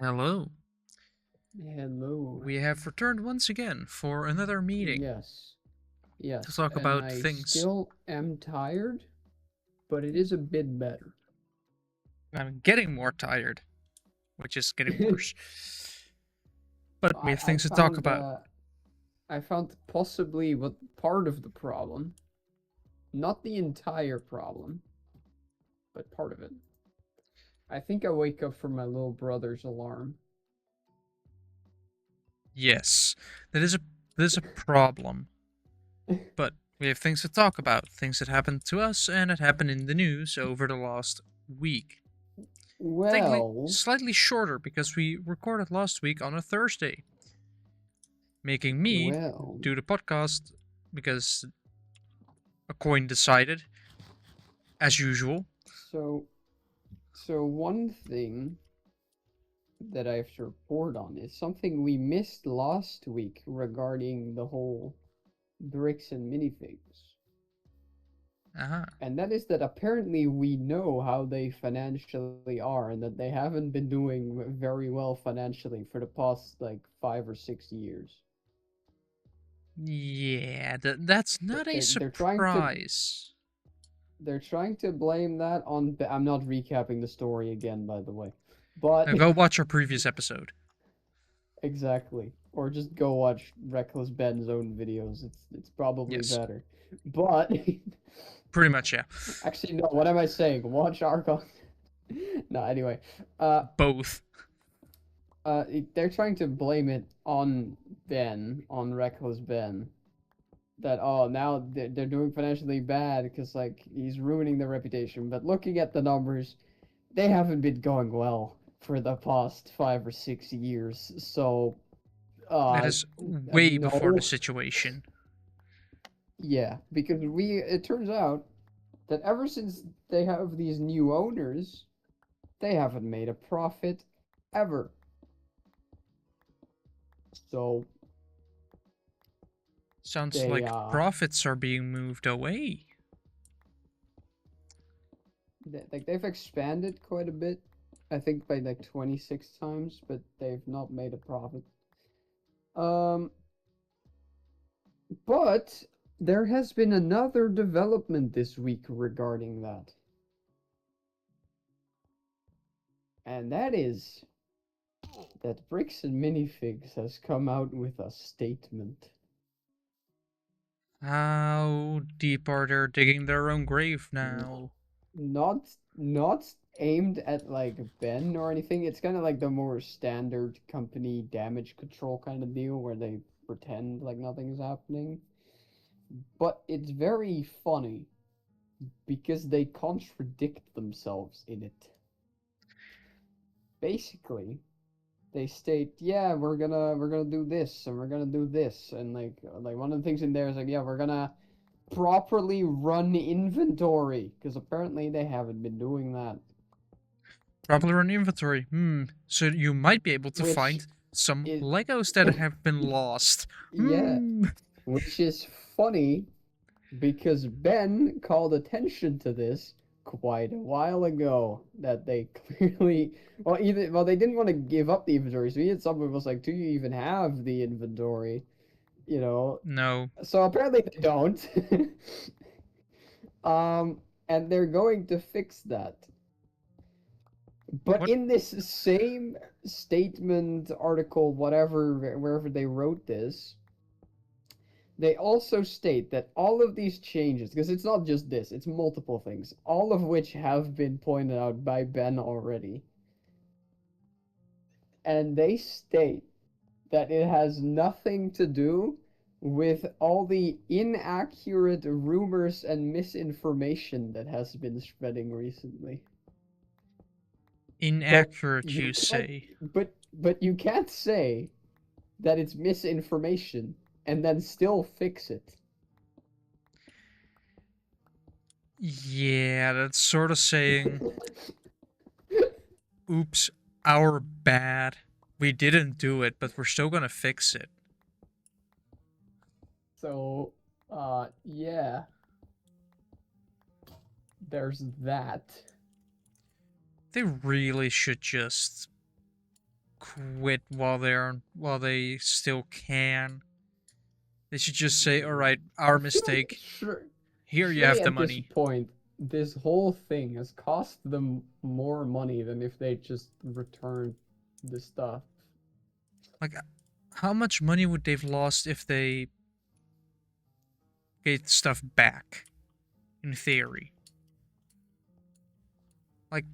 Hello. Hello. We have returned once again for another meeting Yes, to yes, talk and about I things. still am tired, but it is a bit better. I'm getting more tired, which is getting worse. But we I, have I things to talk found about. uh, I found possibly what part of the problem, not the entire problem, but part of it. I think I wake up from my little brother's alarm. Yes, that is a problem. But we have things to talk about. Things that happened to us and that happened in the news over the last week. Well, Slightly shorter because we recorded last week on a Thursday, making me well, do the podcast because a coin decided, as usual. so one thing that I have to report on is something we missed last week regarding the whole bricks and minifigs. Uh-huh. And that is that apparently we know how they financially are and that they haven't been doing very well financially for the past like 5 or 6 years. Yeah, that's They- not a They're they're trying to surprise. they're trying to blame that on I'm not recapping the story again, by the way. But Now go watch our previous episode. exactly. Or just go watch Reckless Ben's own videos. It's probably Yes, better. But pretty much, yeah. actually no, what am I saying? Watch our No, anyway. Uh Both. they're trying to blame it on Ben, on Reckless Ben. That oh now they're doing financially bad because like he's ruining their reputation. But looking at the numbers, they haven't been going well for the past 5 or 6 years. So That uh is way before the no, situation. yeah, because we it turns out that ever since they have these new owners, they haven't made a profit ever. So Sounds they like profits are being moved away. like they've expanded quite a bit. I think by like 26 times, but they've not made a profit. Um, but there has been another development this week regarding that, and that is that Bricks and Minifigs has come out with a statement. How deep are they digging their own grave N- now? not aimed at like Ben or anything. It's kind of like the more standard company damage control kind of deal where they pretend like nothing's happening. But it's very funny because they contradict themselves in it. Basically, they state, "Yeah, we're gonna do this and we're gonna do this," and like one of the things in there is like, "Yeah, we're gonna properly run inventory," because apparently they haven't been doing that. Probably run inventory. So you might be able to Which find some is, Legos that have been lost. yeah, which is funny because Ben called attention to this quite a while ago that they clearly well they didn't want to give up the inventory, so he had someone was like, "Do you even have the inventory?" You know. No. So apparently they don't. um and they're going to fix that. But What? in this same statement, article, whatever, wherever they wrote this, they also state that all of these changes, because it's not just this, it's multiple things, all of which have been pointed out by Ben already. And they state that it has nothing to do with all the inaccurate rumors and misinformation that has been spreading recently. But Inaccurate, you you can't say? but you can't say that it's misinformation and then still fix it. Yeah, that's sort of saying, oops, our bad. We didn't do it, but we're still gonna fix it. So, yeah, there's that. They really should just quit while they still can. They should just say, "All right, I our feel like mistake. sure, Here you surely have the at this money." point, this whole thing has cost them more money than if they just returned the stuff. Like, how much money would they've lost if they get stuff back? In theory, like,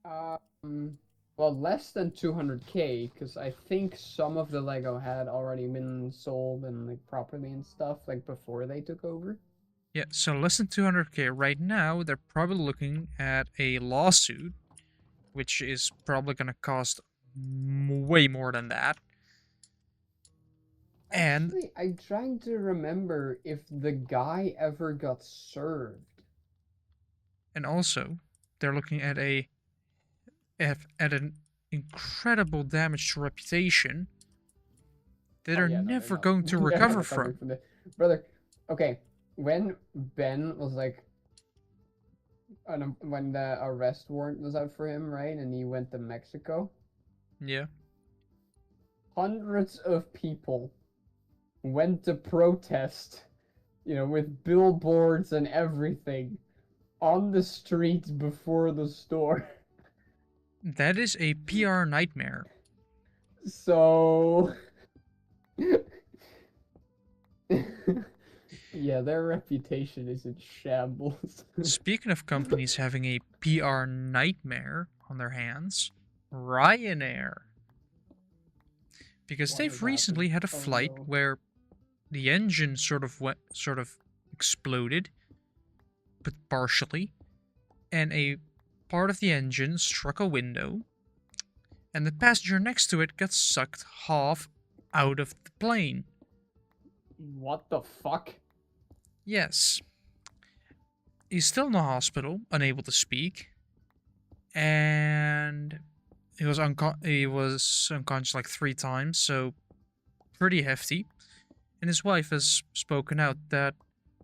Um, well, less than 200K, because I think some of the Lego had already been sold and like properly and stuff like before they took over. yeah. So less than 200K right now. They're probably looking at a lawsuit, which is probably gonna cost way more than that. And Actually, I'm trying to remember if the guy ever got served. also, they're looking at an incredible damage to reputation that Oh are yeah, no, they're never not. going to They're not recover recovering from. from this, brother. Okay, when Ben was like, when the arrest warrant was out for him, right, and he went to Mexico, Yeah, hundreds of people went to protest, with billboards and everything on the streets before the store. that is a PR nightmare. So, yeah, their reputation is in shambles. Speaking of companies having a PR nightmare on their hands, Ryanair, because What they've has happened? recently had a Oh flight no. where the engine sort of exploded, but partially, and a part of the engine struck a window, and the passenger next to it got sucked half out of the plane. What the fuck? Yes, he's still in the hospital, unable to speak, and he was unconscious like 3 times, so pretty hefty. And his wife has spoken out that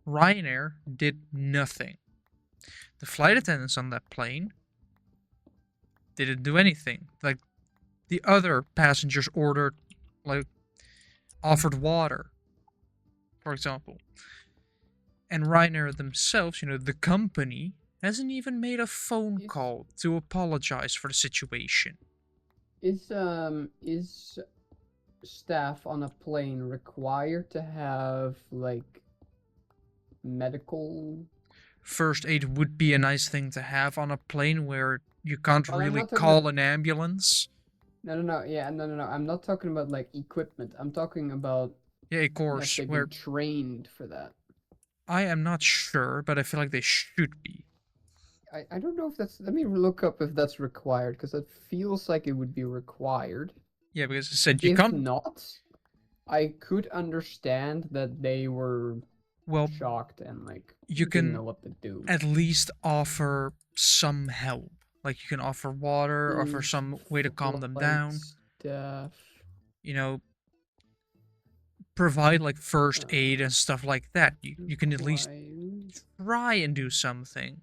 Ryanair did nothing. The flight attendants on that plane didn't do anything. Like, the other passengers like, offered water, for example. And Ryanair themselves, the company, hasn't even made a phone Is call to apologize for the situation. is staff on a plane required to have like medical? First aid would be a nice thing to have on a plane where you can't Well, I'm really not talking about. call an ambulance. No, no, no. Yeah, no, no, no. I'm not talking about like equipment. I'm talking about Yeah, of that course, they've been where trained for that. I am not sure, but I feel like they should be. I don't know if that's. Let me look up if that's required because it feels like it would be required. Yeah, because I said you If can't. not, I could understand that they were Well, shocked and like you didn't can know what to do. at least offer some help. Like, you can offer water, offer Is some way to calm them flight down. staff You know, provide like first aid uh, and stuff like that. You can at least required? try and do something.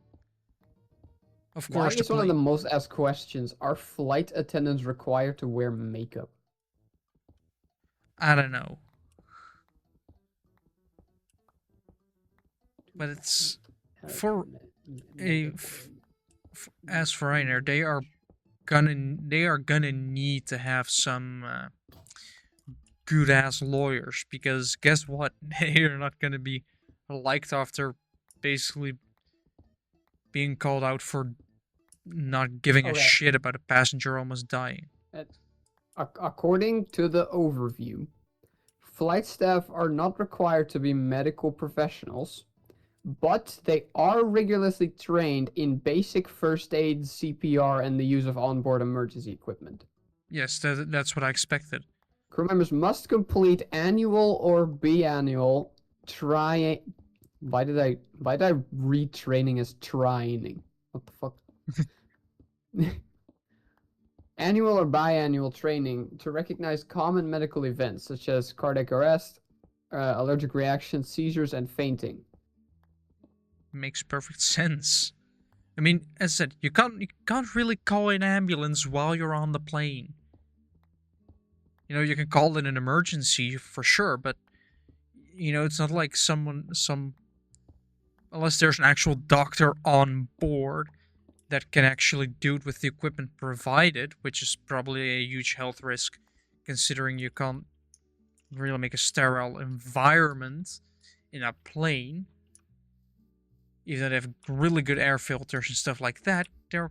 Of Why course, the is one of the plane. most asked questions? Are flight attendants required to wear makeup? I don't know, but it's for a as for Rainer, they are gonna need to have some good ass lawyers, because guess what? They're not gonna be liked after basically being called out for not giving a Okay. shit about a passenger almost dying. According to the overview, flight staff are not required to be medical professionals, but they are rigorously trained in basic first aid, CPR, and the use of onboard emergency equipment. Yes, that's what I expected. Crew members must complete annual or biannual try. Why did I read training as training? What the fuck? Annual or biannual training to recognize common medical events such as cardiac arrest, allergic reactions, seizures, and fainting. Makes perfect sense. I mean, as I said, you can't really call an ambulance while you're on the plane. You can call it an emergency for sure, but it's not like some unless there's an actual doctor on board that can actually do it with the equipment provided, which is probably a huge health risk, considering you can't really make a sterile environment in a plane. Even though they have really good air filters and stuff like that, they're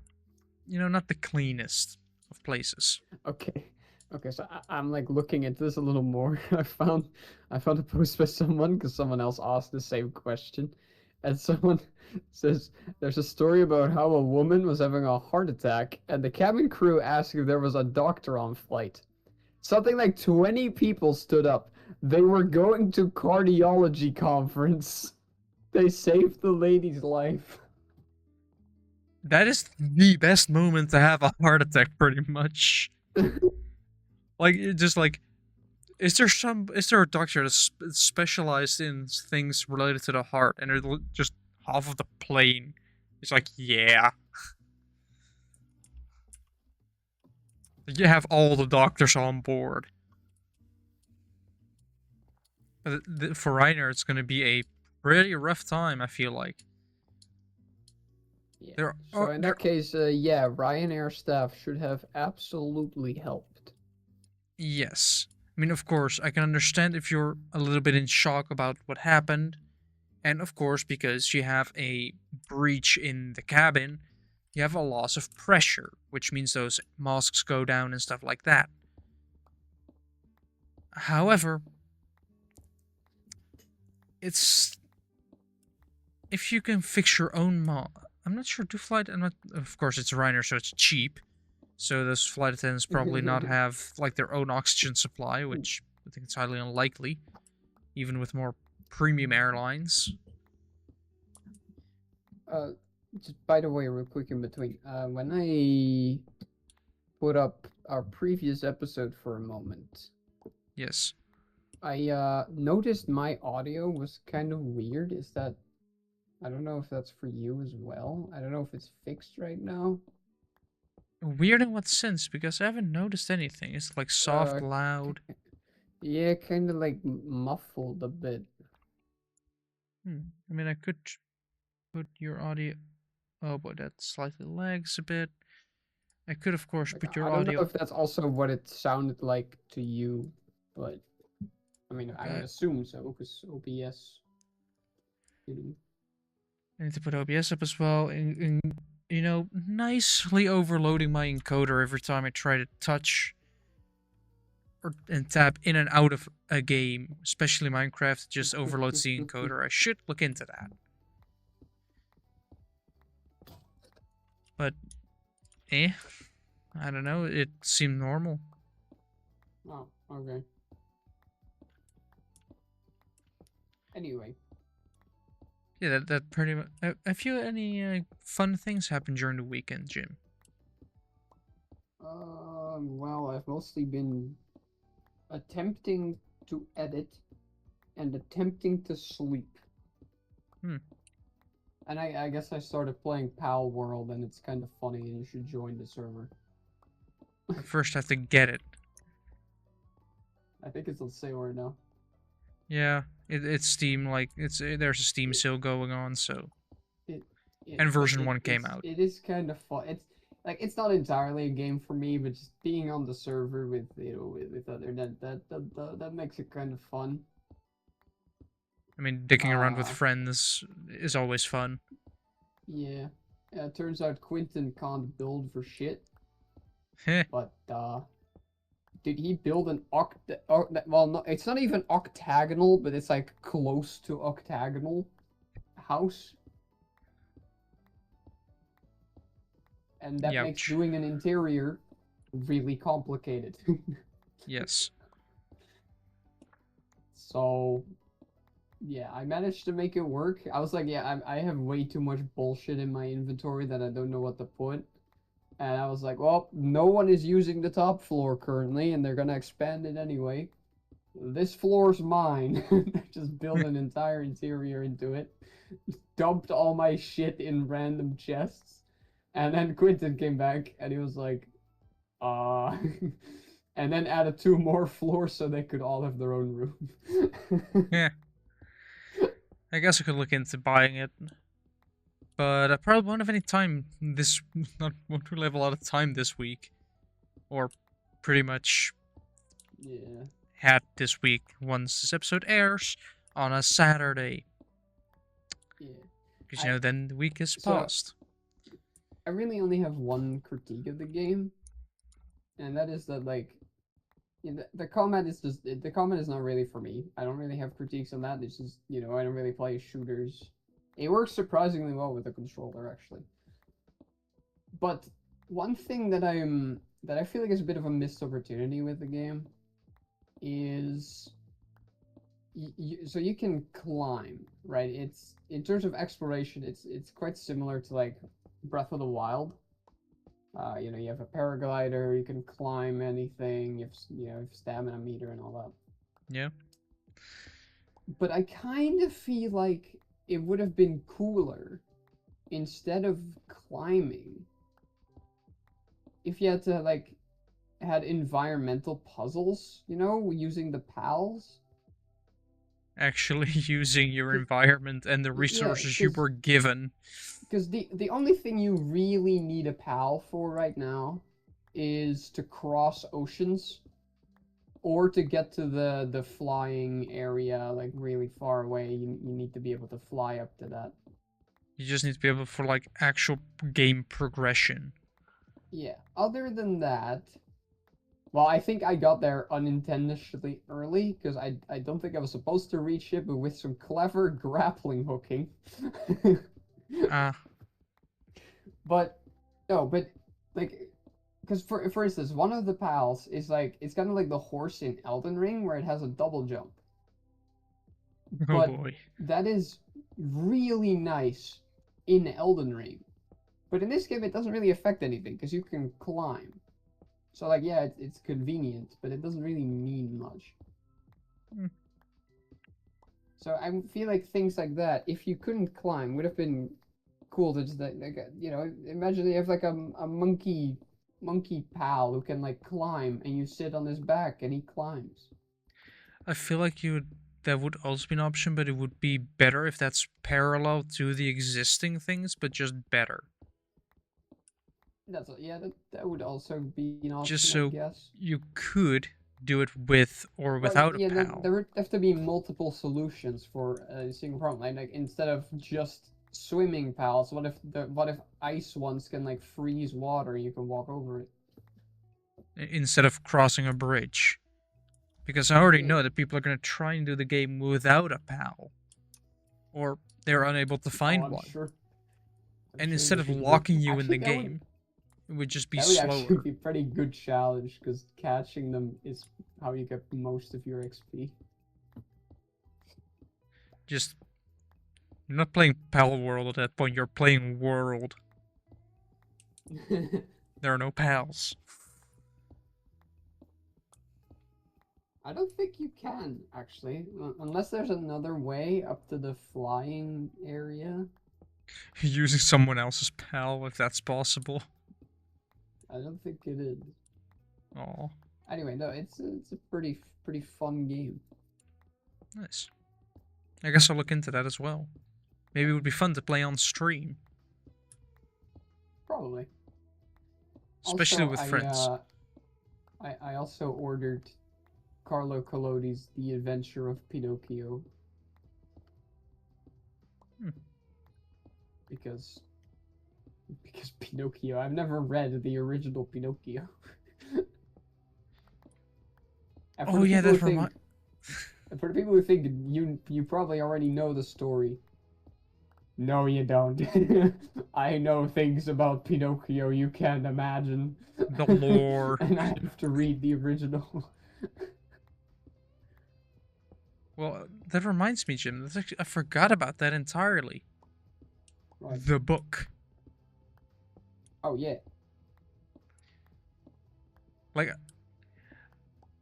not the cleanest of places. Okay. Okay, so I'm like looking into this a little more. I found a post by someone because someone else asked the same question, and someone says there's a story about how a woman was having a heart attack, and the cabin crew asked if there was a doctor on flight. Something like 20 people stood up. They were going to cardiology conference. They saved the lady's life. That is the best moment to have a heart attack, pretty much. Like, just like, is there a doctor that's specialized in things related to the heart, and they're just half of the plane? It's like, yeah, you have all the doctors on board. But for Reiner, it's going to be a pretty rough time. I feel like Yeah. there So are in there. that case, yeah, Ryanair staff should have absolutely helped. Yes, I mean, of course, I can understand if you're a little bit in shock about what happened, and of course, because you have a breach in the cabin, you have a loss of pressure, which means those masks go down and stuff like that. However, it's if you can fix your own I'm not sure. Do flight? I'm not. Of course, it's Reiner, so it's cheap. So those flight attendants probably not have like their own oxygen supply, which I think it's highly unlikely, even with more premium airlines. uh, just by the way, real quick in between, when I put up our previous episode for a moment, Yes. I noticed my audio was kind of weird. Is that I don't know if that's for you as well. I don't know if it's fixed right now. Weird in what sense? Because I haven't noticed anything. It's like soft, Uh, loud. yeah, kind of like muffled a bit. I mean, I could put your audio. Oh, but that slightly lags a bit. I could, of course, Like put your I don't know audio. if that's also what it sounded like to you, but I mean I would Okay. assume so because OBS, you know. I need to put OBS up as well. Nicely overloading my encoder every time I try to touch and tap in and out of a game, especially Minecraft. It just overloads the encoder. I should look into that. But, eh, I don't know. It seemed normal. Oh, okay. Anyway, Yeah, that pretty much. Have you any fun things happen during the weekend, Jim? well, I've mostly been attempting to edit and attempting to sleep. Hmm. And I guess I started playing Pal World, and it's kind of funny, and you should join the server. I first have to get it. I think it's on sale right now. Yeah, it's Steam. Like there's a Steam It, sale going on. So it, and like version one came out. it is kind of fun. It's like it's not entirely a game for me, but just being on the server with with other that makes it kind of fun. I mean, dicking around with Uh, friends is always fun. yeah. Yeah, it turns out Quentin can't build for shit, Heh. but did he build an well, no, it's not even octagonal, but it's like close to octagonal house, and that makes Youch. doing an interior really complicated. Yes. So yeah, I managed to make it work. I was like, yeah, I have way too much bullshit in my inventory that I don't know what to put. And I was like, well, no one is using the top floor currently, and they're gonna expand it anyway. This floor's mine. Just built an entire interior into it. Dumped all my shit in random chests. And then Quentin came back and he was like, uh and then added 2 more floors so they could all have their own room. Yeah, I guess I could look into buying it, but I probably won't have any time this. Not won't really have a lot of time this week, or pretty much Yeah. had this week once this episode airs on a Saturday. Yeah. Because I then the week is so passed. I really only have one critique of the game, and that is that like the combat is just the combat is not really for me. I don't really have critiques on that. It's just I don't really play shooters. It works surprisingly well with the controller actually. But one thing that I feel like is a bit of a missed opportunity with the game is so you can climb, right? It's in terms of exploration, it's quite similar to like Breath of the Wild. You have a paraglider, you can climb anything, you have stamina meter and all that. Yeah. But I kind of feel like it would have been cooler instead of climbing if you had to like had environmental puzzles, using the pals. Actually using your environment and the Yeah, resources you were given. because the only thing you really need a pal for right now is to cross oceans or to get to the flying area like really far away. You need to be able to fly up to that. You just need to be able for like actual game progression. Yeah. Other than that, well, I think I got there unintentionally early because I don't think I was supposed to reach it, but with some clever grappling hooking. Ah, But no, but like, because for instance, one of the pals is like it's kind of like the horse in Elden Ring where it has a double jump, oh but boy. that is really nice in Elden Ring. But in this game, it doesn't really affect anything because you can climb. So like, yeah, it's convenient, but it doesn't really mean much. Hmm. So I feel like things like that, if you couldn't climb, would have been cool to just imagine you have like a monkey pal who can like climb, and you sit on his back and he climbs. I feel like that would also be an option, but it would be better if that's parallel to the existing things, but just better. Yeah, that would also be an Just option, I so guess. you could do it with or Well, without a yeah, pal. there would have to be multiple solutions for a single problem. Like instead of just swimming pals, what if ice ones can like freeze water and you can walk over it? Instead of crossing a bridge. Because I already Yeah. know that people are going to try and do the game without a pal. Or they're unable to Oh, find I'm one. sure. I'm And sure instead there'd of be good. locking you in Actually, the game, it would just be that would actually slower. be a pretty good challenge because catching them is how you get most of your XP. Just, you're not playing Pal World at that point, you're playing World. There are no pals. I don't think you can actually, unless there's another way up to the flying area. Using someone else's pal, if that's possible. I don't think it is. Oh, Anyway, no, it's a pretty fun game. nice. I guess I'll look into that as well. Maybe it would be fun to play on stream, Probably. especially Also, with friends. I also ordered Carlo Collodi's The Adventure of Pinocchio Hmm. because Pinocchio. I've never read the original Pinocchio. And Oh yeah, that remind. for the people who think you probably already know the story. No, you don't. I know things about Pinocchio you can't imagine. The lore. And I have to read the original. Well, that reminds me, Jim. I forgot about that entirely. Right. The book. Oh, yeah. Like,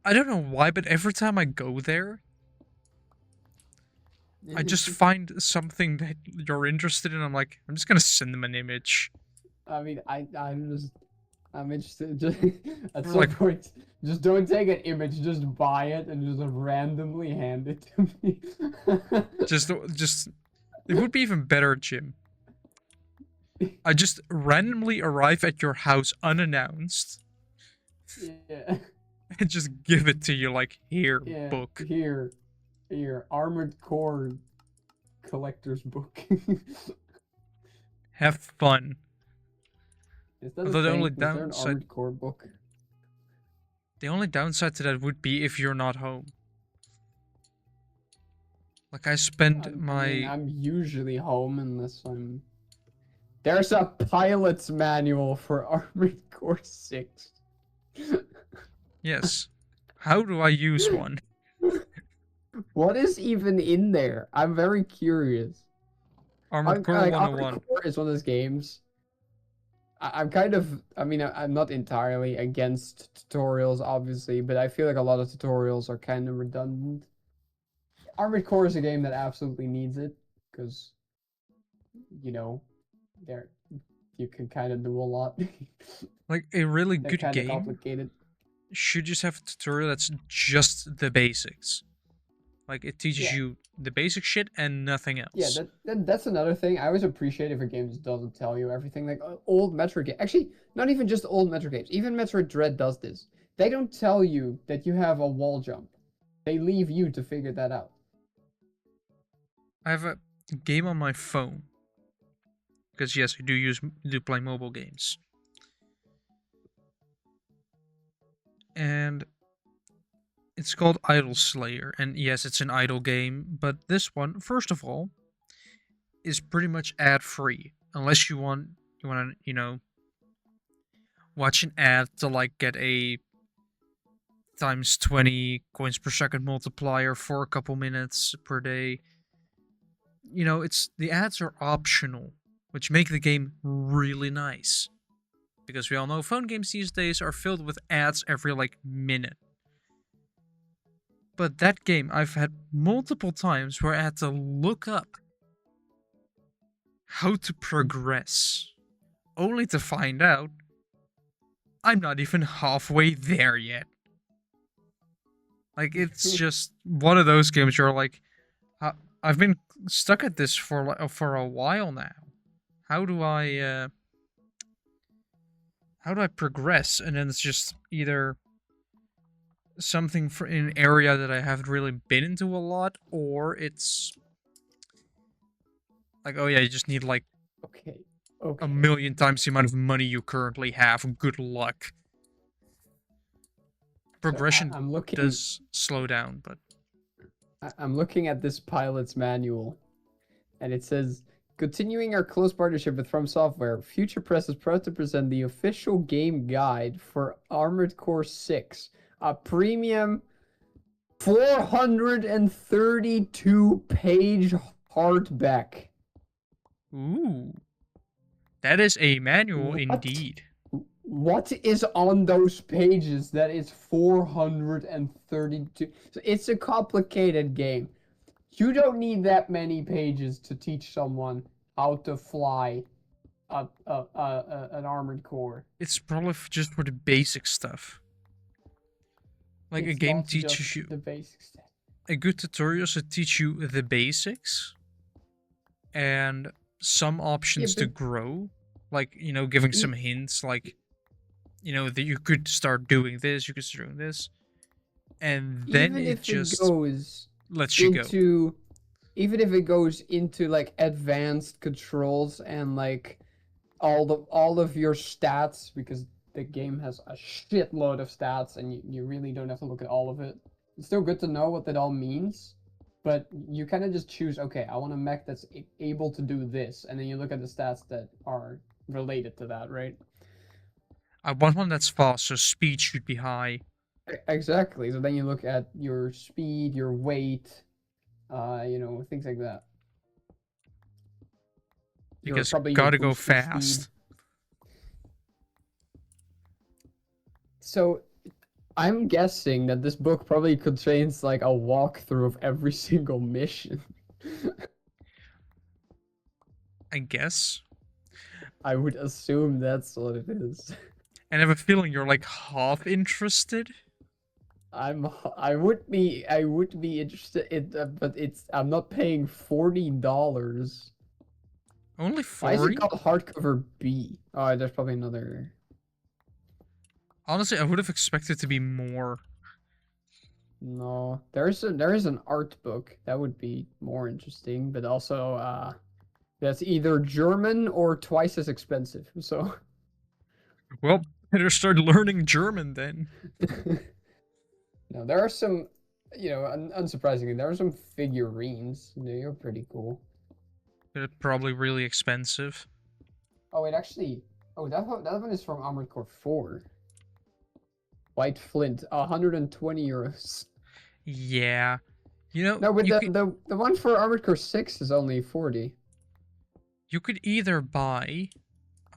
I don't know why, but every time I go there, I just find something that you're interested in. I'm like, I'm just gonna send them an image. I mean, I'm just I'm interested. Just, at For some like point, just don't take an image. Just buy it and just randomly hand it to me. just it would be even better, Jim. I just randomly arrive at your house unannounced Yeah, and just give it to you like, here, yeah. book. Here, Armored Core collector's book. Have fun. Is that a Although thing? Is there an Armored Core book? the only downside to that would be if you're not home. Like I spend I mean, my I'm usually home unless I'm. There's a pilot's manual for Armored Core 6. yes. How do I use one? What is even in there? I'm very curious. Armored Core Like Armored 101. Core is one of those games. I'm kind of. I mean, I'm not entirely against tutorials, obviously, but I feel like a lot of tutorials are kind of redundant. Armored Core is a game that absolutely needs it because you know there you can kind of do a lot. Like a really They're good kind of game complicated. should just have a tutorial that's just the basics. Like it teaches Yeah. you the basic shit and nothing Yeah, else. that's another thing. I always appreciate if a game just doesn't tell you everything. Like old Metroid games. Actually, not even just old Metroid games. Even Metroid Dread does this. They don't tell you that you have a wall jump. They leave you to figure that out. I have a game on my phone because yes, I do play mobile games, and it's called Idol Slayer. And yes, it's an idle game, but this one, first of all, is pretty much ad free unless you want to watch an ad to like get a times 20 coins per second multiplier for a couple minutes per day. It's the ads are optional, which make the game really nice. Because we all know phone games these days are filled with ads every like minute. But that game, I've had multiple times where I had to look up how to progress, only to find out I'm not even halfway there yet. Like, it's just one of those games where, like, I've been stuck at this for a while now. How do I progress? And then it's just either something for in an area that I haven't really been into a lot, or it's like, oh yeah, you just need like Okay. a Okay. million times the amount of money you currently have. Good luck. So Progression I'm looking. does slow down, but I'm looking at this pilot's manual, and it says, continuing our close partnership with From Software, Future Press is proud to present the official game guide for Armored Core 6, a premium 432-page hardback. ooh, that is a manual What? indeed. What is on those pages that is 432? So it's a complicated game. You don't need that many pages to teach someone how to fly an armored core. It's probably just for the basic stuff. Like a It's game not teaches just you the basic stuff. a good tutorial should teach you the basics and some Yeah, options to but grow, like giving some e- hints, like that you could start doing this, you could start doing this, and then even it if it just goes lets you go. into even if it goes into like advanced controls and like all of your stats, because the game has a shitload of stats and you really don't have to look at all of it. It's still good to know what that all means, but you kind of just choose, okay, I want a mech that's able to do this, and then you look at the stats that are related to that, right? I want one that's fast, so speed should be high Exactly. So then you look at your speed, your weight, things like that. Your because probably your gotta go booster speed. fast. So I'm guessing that this book probably contains like a walkthrough of every single mission. I guess. I would assume that's what it is. And I have a feeling you're like half interested. I would be interested in, but I'm not paying $40. Only Why is it 40? called hardcover B? Oh, there's probably another. Honestly, I would have expected to be more. No, there is an art book that would be more interesting, but also that's either German or twice as expensive. So Well, better start learning German then. no, there are some, unsurprisingly, there are some figurines. They're pretty cool. They're probably really expensive. Oh wait, actually, oh that one is from Armored Core 4. White Flint, 120 euros. Yeah. You know, No, but you the could the the one for Armored Core 6 is only 40. you could either buy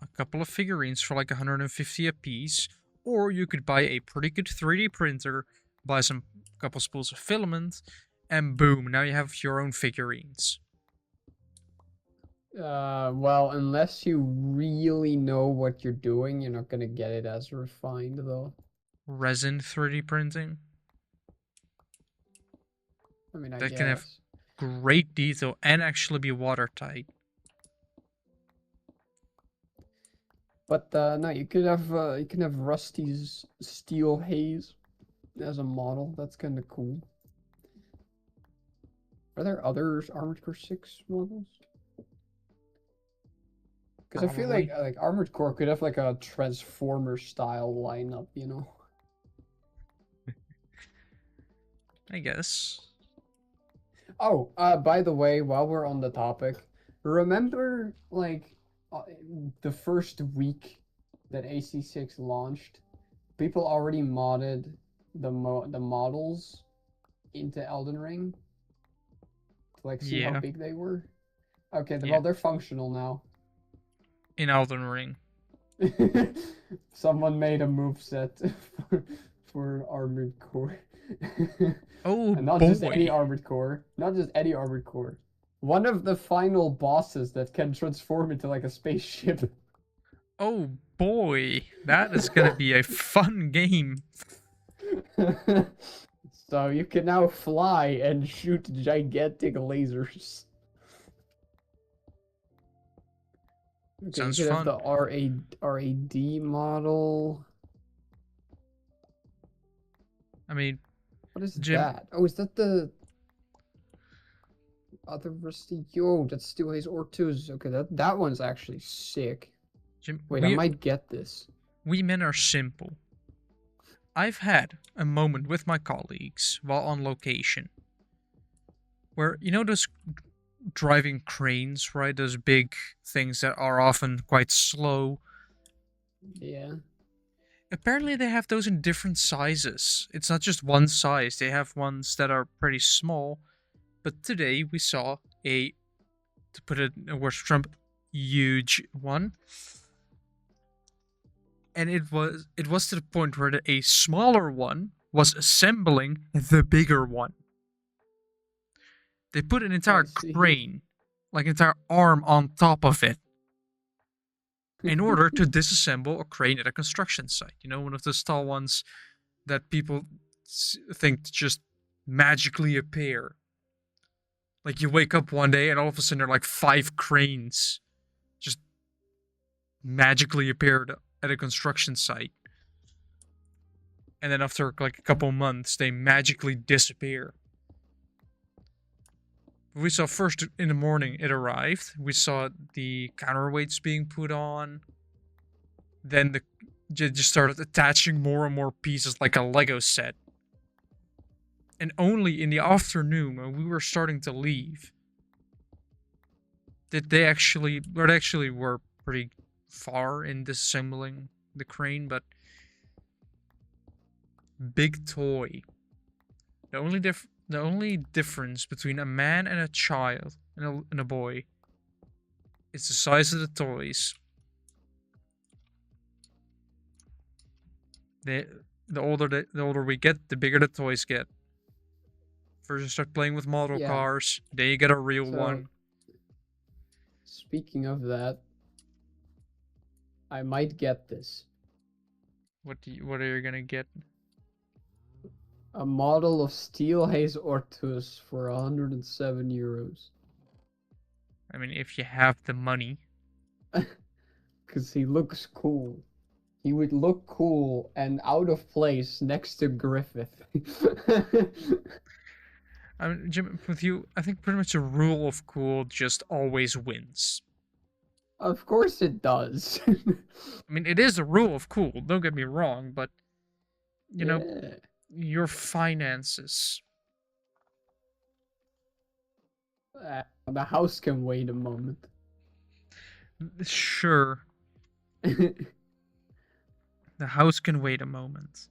a couple of figurines for like 150 a piece, or you could buy a pretty good 3D printer, buy some couple spools of filament, and boom, now you have your own figurines. Well, unless you really know what you're doing, you're not gonna get it as refined though. Resin 3D printing I mean, I that can have guess. great detail and actually be watertight. But no, you can have Rusty's Steel Haze as a model. That's kind of cool. Are there other Armored Core 6 models? Because I feel Probably. like Armored Core could have like a Transformer style lineup, I guess. Oh, by the way, while we're on the topic, remember like uh, the first week that AC6 launched, people already modded the models into Elden Ring to like see how Yeah. big they were. Okay, Yeah. well they're functional now. In Elden Ring. Someone made a move set for Armored Core. Oh And not just any boy. Armored Core. Not just any Armored Core. One of the final bosses that can transform into like a spaceship. Oh boy. That is gonna be a fun game. So you can now fly and shoot gigantic lasers. Okay, you Sounds could have fun. the RAD model. I mean, What is Jim, that? Oh, is that the other Rusty? Yo, that's Steel Haze Ortuz. Okay, that one's actually sick. Jim, Wait, I might get this. we men are simple. I've had a moment with my colleagues while on location where those driving cranes, right? Those big things that are often quite slow. Yeah. Apparently, they have those in different sizes. It's not just one size. They have ones that are pretty small. But today we saw to put it in words of Trump, huge one. And it was to the point where a smaller one was assembling the bigger one. They put an I entire see. crane, like an entire arm on top of it, in order to disassemble a crane at a construction site. One of those tall ones that people think just magically appear. Like you wake up one day and all of a sudden there are like 5 cranes just magically appeared at a construction site. And then after like a couple months, they magically disappear. We saw first in the morning it arrived. We saw the counterweights being put on. Then just started attaching more and more pieces like a Lego set. And only in the afternoon when we were starting to leave did they actually were pretty far in disassembling the crane, but big toy. The only difference between a man and a child and a boy is the size of the toys. The older we get, the bigger the toys get. First you start playing with model Yeah. cars, then you get a real So, one. speaking of that, I might get this. What are you gonna get? A model of Steel Haze Ortus for 107 euros. I mean, if you have the money. Because he looks cool. He would look cool and out of place next to Griffith. I mean, Jim, with you, I think pretty much the rule of cool just always wins. Of course it does. I mean, it is a rule of cool. Don't get me wrong, but you know, Yeah. your finances. The house can wait a moment. Sure, the house can wait a moment.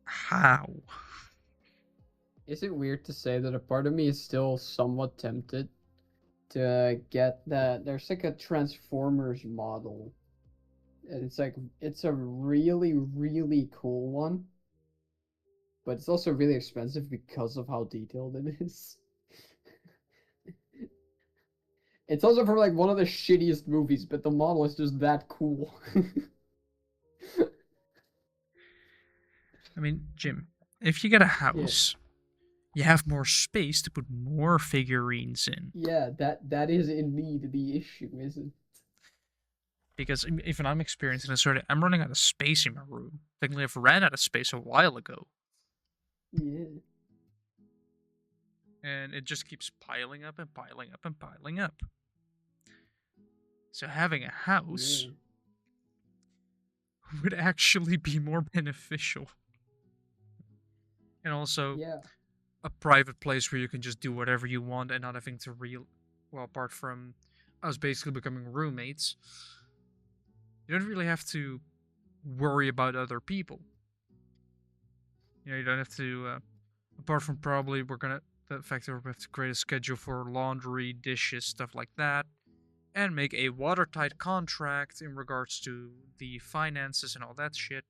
How? Is it weird to say that a part of me is still somewhat tempted to get that? There's like a Transformers model. And it's a really, really cool one. But it's also really expensive because of how detailed it is. It's also from like one of the shittiest movies, but the model is just that cool. I mean, Jim, if you get a Yeah. house, you have more space to put more figurines in. Yeah, that is indeed the issue, isn't Because even I'm experiencing this already, I'm running out of space in my room. Technically, I've ran out of space a while ago. it? Yeah. And it just keeps piling up and piling up and piling up. So having a house Yeah. would actually be more beneficial. And also Yeah. a private place where you can just do whatever you want and not having to well, apart from us basically becoming roommates, you don't really have to worry about other people. You know, you don't have to apart from probably the fact that we have to create a schedule for laundry, dishes, stuff like that, and make a watertight contract in regards to the finances and all that shit.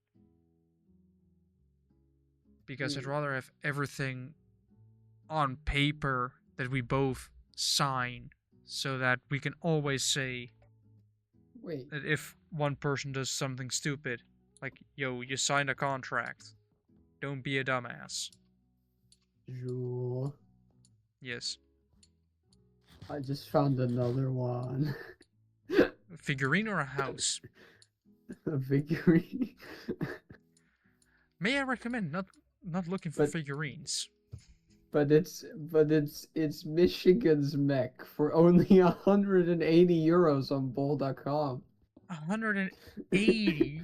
Because I'd Yeah. rather have everything on paper that we both sign so that we can always say Wait. that if one person does something stupid, like, yo, you signed a contract, don't be a dumbass. Jewel. Yes. I just found another one. A figurine or a house? A figurine. May I recommend not looking for but figurines? it's Michigan's mech for only 180 euros on Bol.com. 180?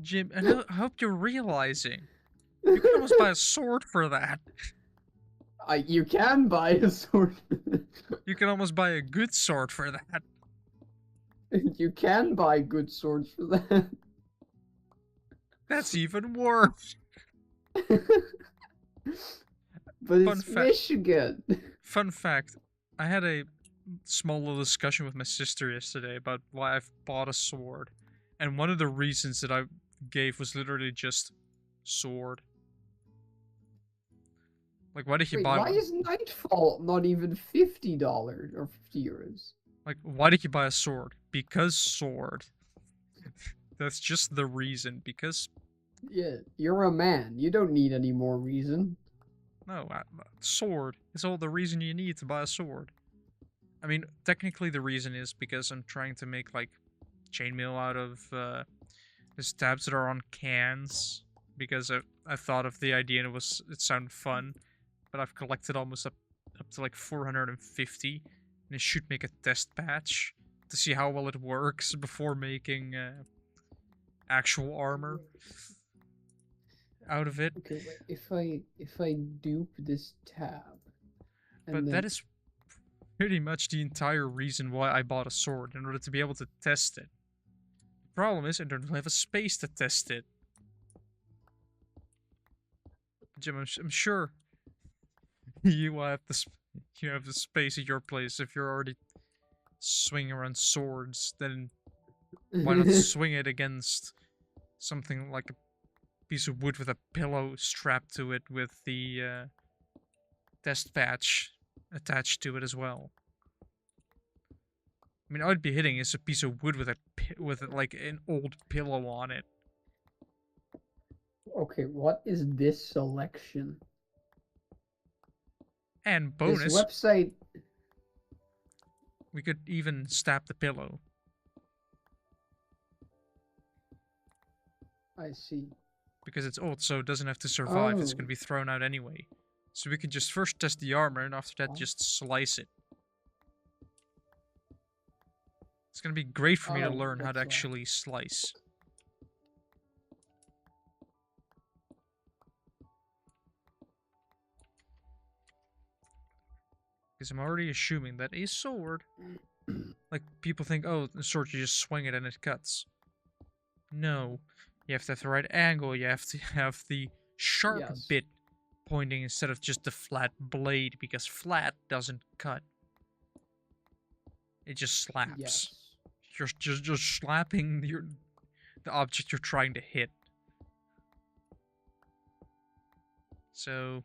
Jim, and I hope you're realizing you can almost buy a sword for that. You can buy a sword. You can almost buy a good sword for that. You can buy good swords for that. That's even worse. But Fun it's fact. Michigan. Fun fact. I had a small little discussion with my sister yesterday about why I've bought a sword, and one of the reasons that I gave was literally just sword. Like, why did you Wait, buy why one? is Nightfall not even $50 or 50 euros? Like, why did you buy a sword? Because sword. That's just the reason. Because Yeah, you're a man. You don't need any more reason. no, sword is all the reason you need to buy a sword. I mean, technically the reason is because I'm trying to make like chainmail out of the stabs that are on cans. Because I thought of the idea and it sounded fun, but I've collected almost up to like 450, and I should make a test batch to see how well it works before making actual armor out of it. Okay, wait. If I dupe this tab and But that then is pretty much the entire reason why I bought a sword, in order to be able to test it. The problem is I don't have a space to test it. Jim, I'm sure you have you have the space at your place. If you're already swinging around swords, then why not swing it against something like a piece of wood with a pillow strapped to it with the test patch attached to it as well? I mean, I'd be hitting is a piece of wood with like an old pillow on it. Okay, what is this selection? And This bonus, website. we could even stab the pillow. I see. Because it's old, so it doesn't have to survive. It's Oh. going to be thrown out anyway. So we could just first test the armor, and after that, What? just slice it. It's going to be great for me to Oh, learn how to that's why. actually slice. Because I'm already assuming that a sword... Like, people think, oh, the sword, you just swing it and it cuts. No. You have to have the right angle, you have to have the sharp Yes. bit pointing instead of just the flat blade, because flat doesn't cut. It just slaps. Yes. You're just slapping the object you're trying to hit. So,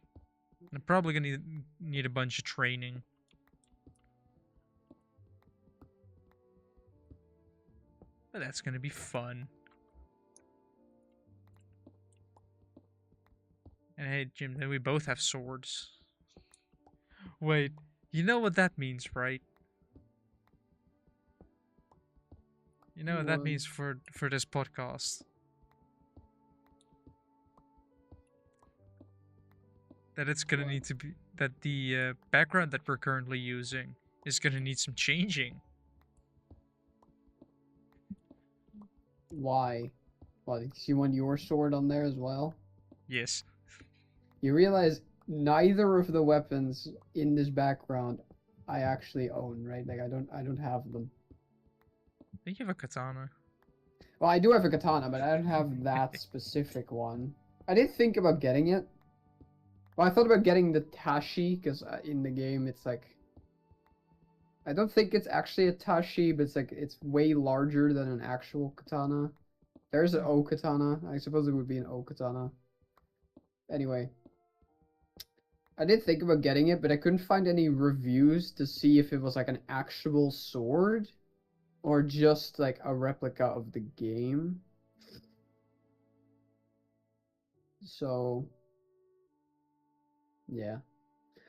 I'm probably gonna need a bunch of training. But that's gonna be fun. And hey, Jim, then we both have swords. Wait, you know what that means, right? You know what that means for this podcast. That it's gonna need to be that the background that we're currently using is gonna need some changing. Why? What? You want your sword on there as well? Yes. You realize neither of the weapons in this background I actually own, right? Like I don't have them. I think you have a katana. Well, I do have a katana, but I don't have that specific one. I did think about getting it. Well, I thought about getting the tashi because in the game it's like I don't think it's actually a tashi, but it's like it's way larger than an actual katana. There's an O katana. I suppose it would be an O katana. Anyway, I did think about getting it, but I couldn't find any reviews to see if it was like an actual sword or just like a replica of the game. So, yeah.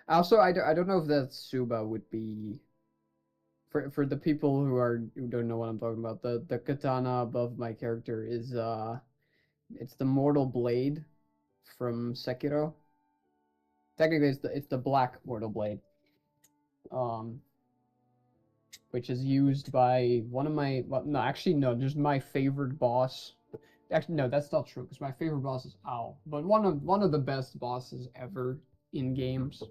Also, I don't know if that Suba would be for the people who don't know what I'm talking about. The katana above my character is it's the mortal blade from Sekiro. Technically, it's the black mortal blade. Um, which is used by one of my well, no, actually no, just my favorite boss. Actually, no, that's not true because my favorite boss is Owl, but one of the best bosses ever in games.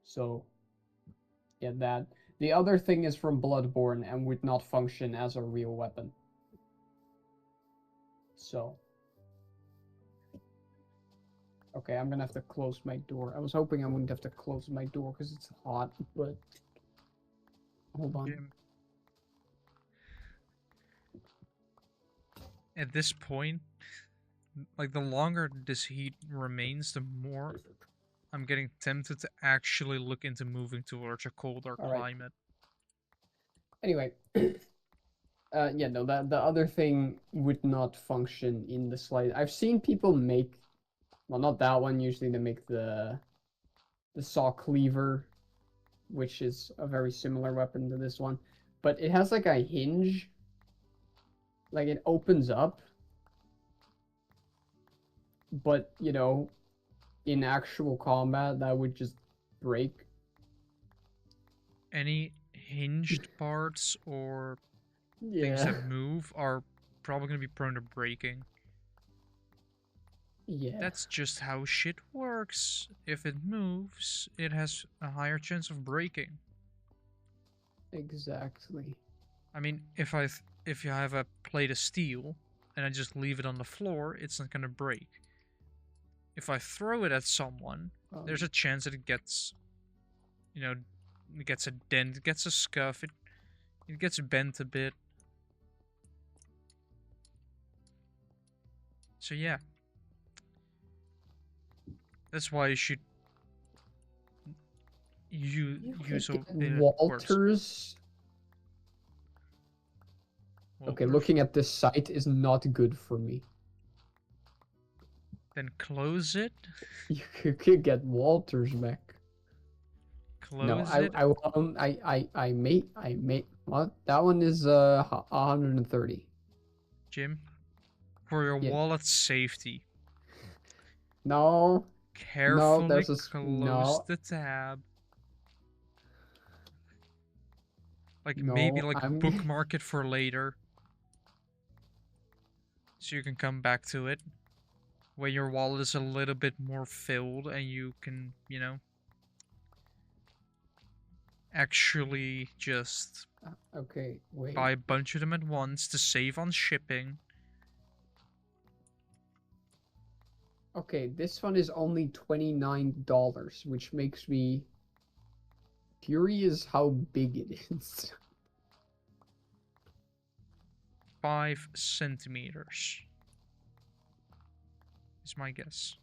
So, yeah, that. The other thing is from Bloodborne and would not function as a real weapon. So, okay, I'm gonna have to close my door. I was hoping I wouldn't have to close my door because it's hot, but hold on. Jim. At this point, like the longer this heat remains, the more I'm getting tempted to actually look into moving towards a colder All right. climate. Anyway, yeah, no, the other thing would not function in the slight. I've seen people make, well, not that one. Usually they make the saw cleaver, which is a very similar weapon to this one, but it has like a hinge, like it opens up, but you know, in actual combat that would just break. Any hinged parts or things Yeah. that move are probably going to be prone to breaking. Yeah. That's just how shit works. If it moves, it has a higher chance of breaking. Exactly. I mean, if you have a plate of steel and I just leave it on the floor, it's not going to break. If I throw it at someone, there's a chance that it gets, you know, it gets a dent, it gets a scuff, it gets bent a bit. So yeah. That's why you should you You use could get it worse. Walters. Okay, Walters. looking at this site is not good for me. Then close it. You could get Walters back. No, Close it. I made what? That one is 130. Jim, for your Yeah. wallet's safety, No, no, carefully there's a close no, the tab. Like maybe no. like bookmark it for later. So you can come back to it when your wallet is a little bit more filled and you can, actually just Okay, wait. buy a bunch of them at once to save on shipping. Okay, this one is only $29, which makes me curious how big it is. 5 centimeters is my guess.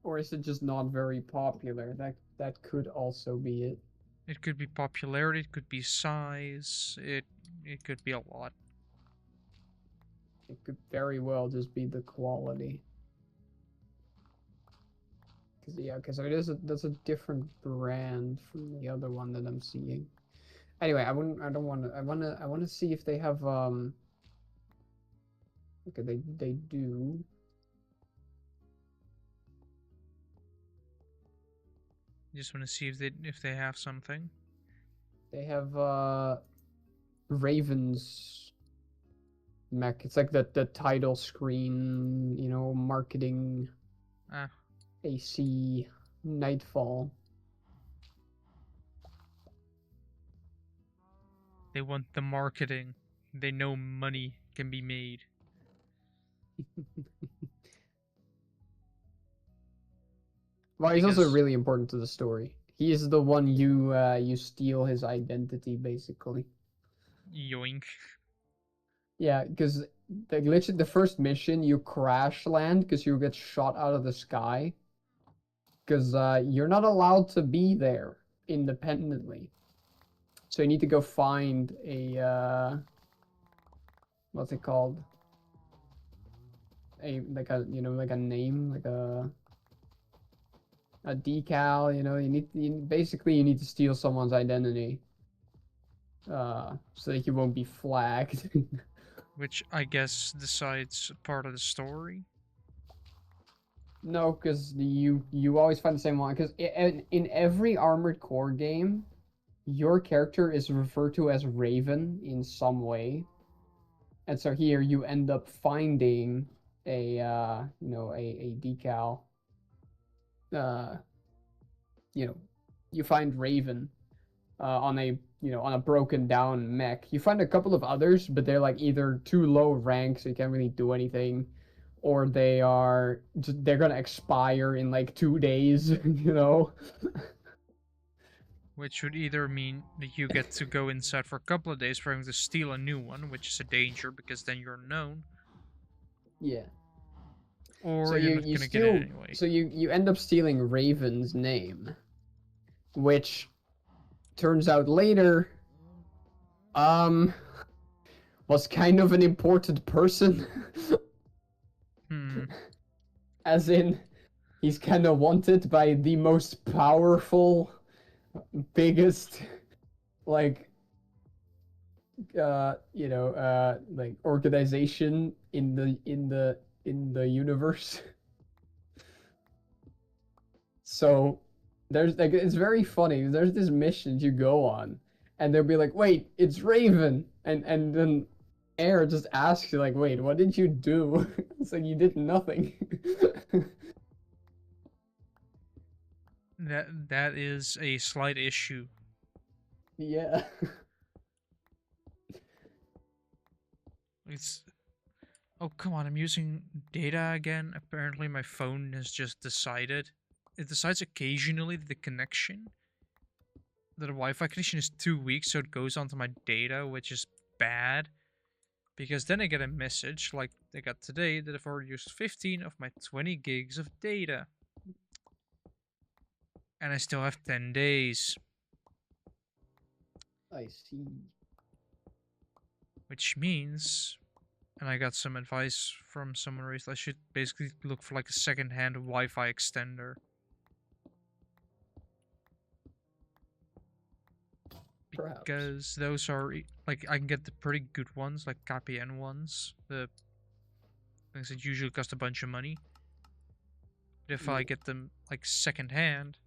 Or is it just not very popular? That could also be it. It could be popularity, it could be size, it could be a lot. It could very well just be the quality. Cause yeah, cause that's a different brand from the other one that I'm seeing. Anyway, I don't want to. I want to see if they have Okay, they do. Just want to see if they have something. They have Ravens mech. It's like the title screen, you know, marketing Ah, AC Nightfall. they want the marketing. They know money can be made. Well, he's also Because really important to the story. He is the one you steal his identity basically. yoink. Yeah, because literally the first mission you crash land because you get shot out of the sky. Because you're not allowed to be there independently. So you need to go find a what's it called? A like a like a name, like a decal. You know, basically you need to steal someone's identity, so that you won't be flagged. Which I guess decides part of the story. No, because you always find the same one. Because in every Armored Core game, your character is referred to as Raven in some way. And so here you end up finding a a decal. Uh, you know, you find Raven on a on a broken down mech. You find a couple of others, but they're like either too low rank, so you can't really do anything, or they're gonna expire in like 2 days. You know. Which would either mean that you get to go inside for a couple of days for having to steal a new one, which is a danger because then you're known, Yeah. So or you're not gonna get it anyway. you end up stealing Raven's name, which turns out later um was kind of an important person. Hmm. As in, he's kind of wanted by the most powerful, biggest, like, like organization in the universe. So there's like it's very funny. There's this mission you go on, and they'll be like, "Wait, it's Raven," and then Air just asks you like, "Wait, what did you do?" It's like you did nothing. That is a slight issue. Yeah. It's oh come on, I'm using data again. Apparently my phone has just decided. It decides occasionally that the Wi-Fi connection is too weak, so it goes onto my data, which is bad. Because then I get a message like I got today that I've already used 15 of my 20 gigs of data. And I still have 10 days. I see. Which means, and I got some advice from someone recently, I should basically look for like a second-hand Wi-Fi extender. Perhaps. Because those are, like, I can get the pretty good ones, like KPN ones. The things that usually cost a bunch of money. But if I get them, like, second-hand,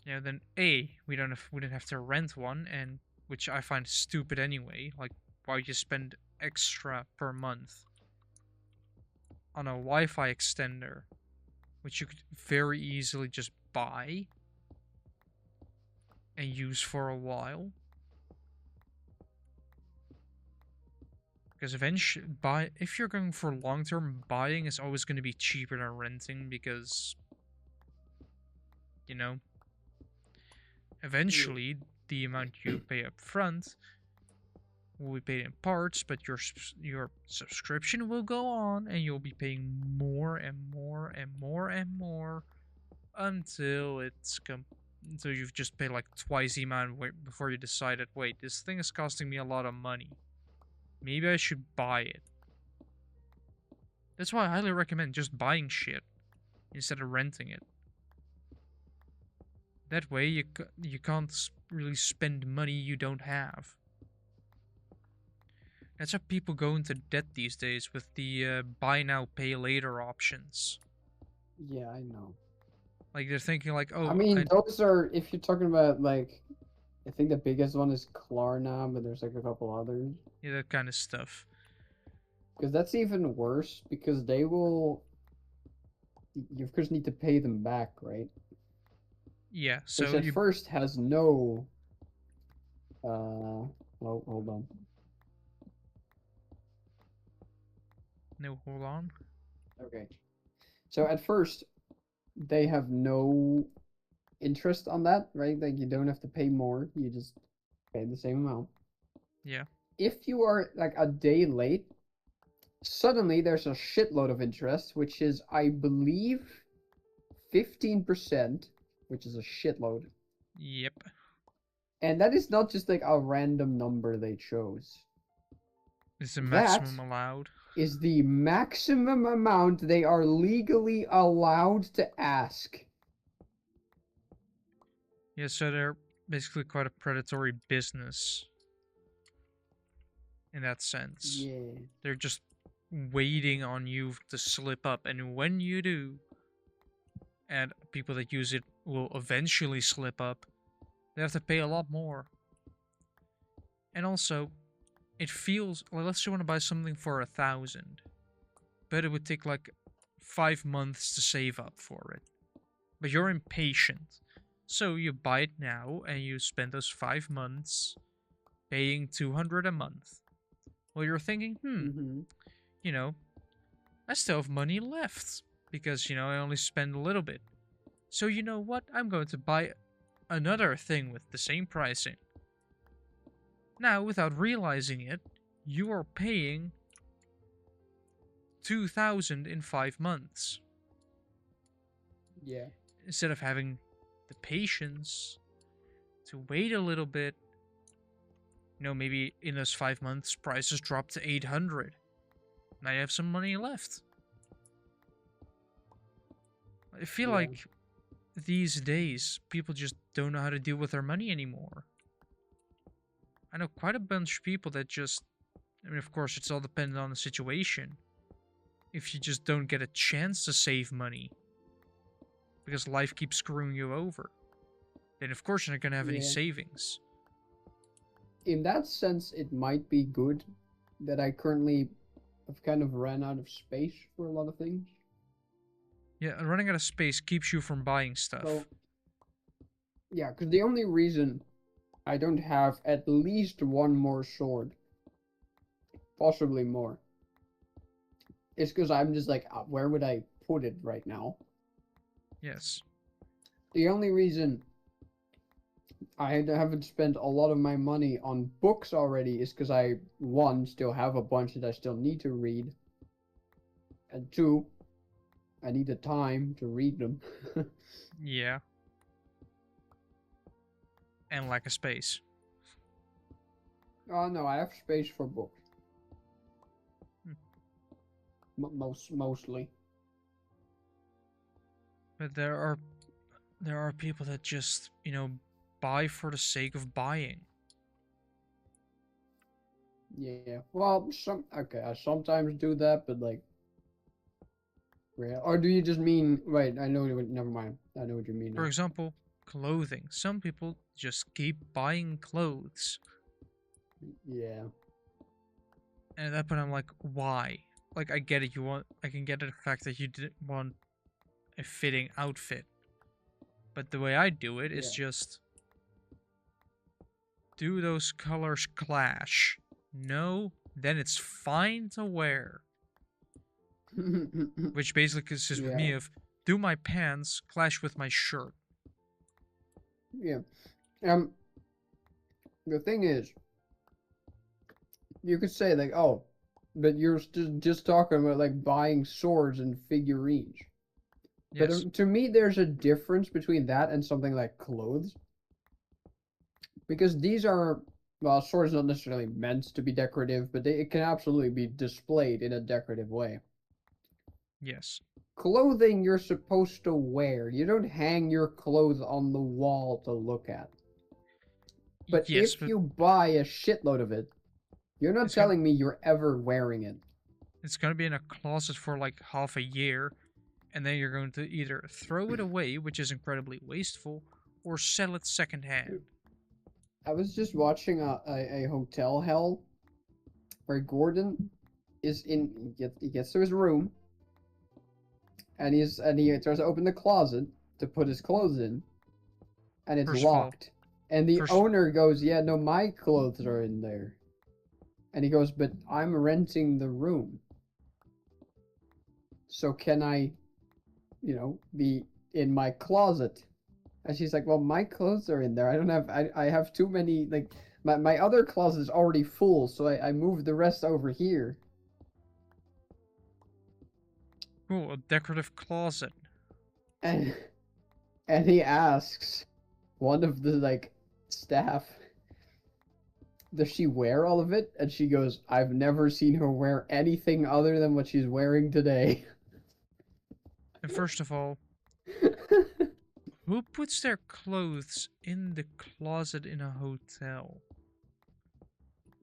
then A, we don't have to rent one, and which I find stupid anyway. Like, why you spend extra per month on a Wi-Fi extender, which you could very easily just buy and use for a while. Because eventually, if you're going for long-term, buying is always going to be cheaper than renting because, eventually the amount you pay up front will be paid in parts, but your subscription will go on, and you'll be paying more and more and more and more until until you've just paid like twice the amount before you decided, wait, this thing is costing me a lot of money. Maybe I should buy it. That's why I highly recommend just buying shit instead of renting it. That way you can't really spend money you don't have. That's how people go into debt these days with the buy now, pay later options. Yeah, I know. Like they're thinking like, oh, I mean, those are, if you're talking about like, I think the biggest one is Klarna, but there's like a couple others. Yeah, that kind of stuff. Because that's even worse, because they will, you of course need to pay them back, right? Yeah, Which so at first has no, well, hold on. No, hold on. Okay. So at first, they have no interest on that, right? Like you don't have to pay more, you just pay the same amount. Yeah. If you are like a day late, suddenly there's a shitload of interest, which is, I believe, 15%, which is a shitload. Yep. And that is not just like a random number they chose. It's the maximum allowed. Is the maximum amount they are legally allowed to ask. Yeah, so they're basically quite a predatory business in that sense. Yeah. They're just waiting on you to slip up, and when you do, and people that use it will eventually slip up, they have to pay a lot more. And also, it feels, well, let's say you want to buy something for 1,000, but it would take like 5 months to save up for it. But you're impatient, so you buy it now and you spend those 5 months paying 200 a month. Well, you're thinking, I still have money left because, I only spend a little bit. So you know what? I'm going to buy another thing with the same pricing. Now, without realizing it, you are paying 2,000 in 5 months. Yeah. Instead of having the patience to wait a little bit, maybe in those 5 months, prices drop to 800. Now you have some money left. I feel like these days, people just don't know how to deal with their money anymore. I know quite a bunch of people that just, of course, it's all dependent on the situation. If you just don't get a chance to save money, because life keeps screwing you over, then of course you're not going to have any savings. In that sense, it might be good that I currently have kind of ran out of space for a lot of things. Yeah, running out of space keeps you from buying stuff. So, yeah, because the only reason I don't have at least one more sword, possibly more, is because I'm just like, where would I put it right now? Yes. The only reason I haven't spent a lot of my money on books already is because I, one, still have a bunch that I still need to read, and two, I need the time to read them. Yeah, and lack of space. Oh no, I have space for books. Hmm. Mostly. But there are people that just, buy for the sake of buying. Yeah. Well, okay, I sometimes do that, but like, or do you just mean? Right. I know. Never mind. I know what you mean For now. example, clothing. Some people just keep buying clothes. Yeah. And at that point I'm like, why? Like I get it, I can get the fact that you didn't want a fitting outfit. But the way I do it is Yeah. just, do those colors clash? No, then it's fine to wear. Which basically consists with me Yeah. of, do my pants clash with my shirt? Yeah. Um. The thing is, you could say like, oh, but you're just talking about like buying swords and figurines. But Yes, to me, there's a difference between that and something like clothes, because these are, well, swords not necessarily meant to be decorative, but it can absolutely be displayed in a decorative way. yes, Clothing you're supposed to wear. You don't hang your clothes on the wall to look at. But yes, if but you buy a shitload of it, you're not it's gonna telling me you're ever wearing it. it's gonna be in a closet for like half a year, and then you're going to either throw it away, which is incredibly wasteful, or sell it secondhand. I was just watching a hotel hell where Gordon is in. He gets to his room and he tries to open the closet to put his clothes in, and it's First of all, locked. And the first, owner goes, "Yeah, no, my clothes are in there." And he goes, "But I'm renting the room, so can I, be in my closet?" And she's like, "Well, my clothes are in there. I don't have. I have too many. Like my other closet is already full, so I moved the rest over here." cool, a decorative closet. And and he asks one of the like staff, "Does she wear all of it?" And she goes, "I've never seen her wear anything other than what she's wearing today." And first of all, who puts their clothes in the closet in a hotel?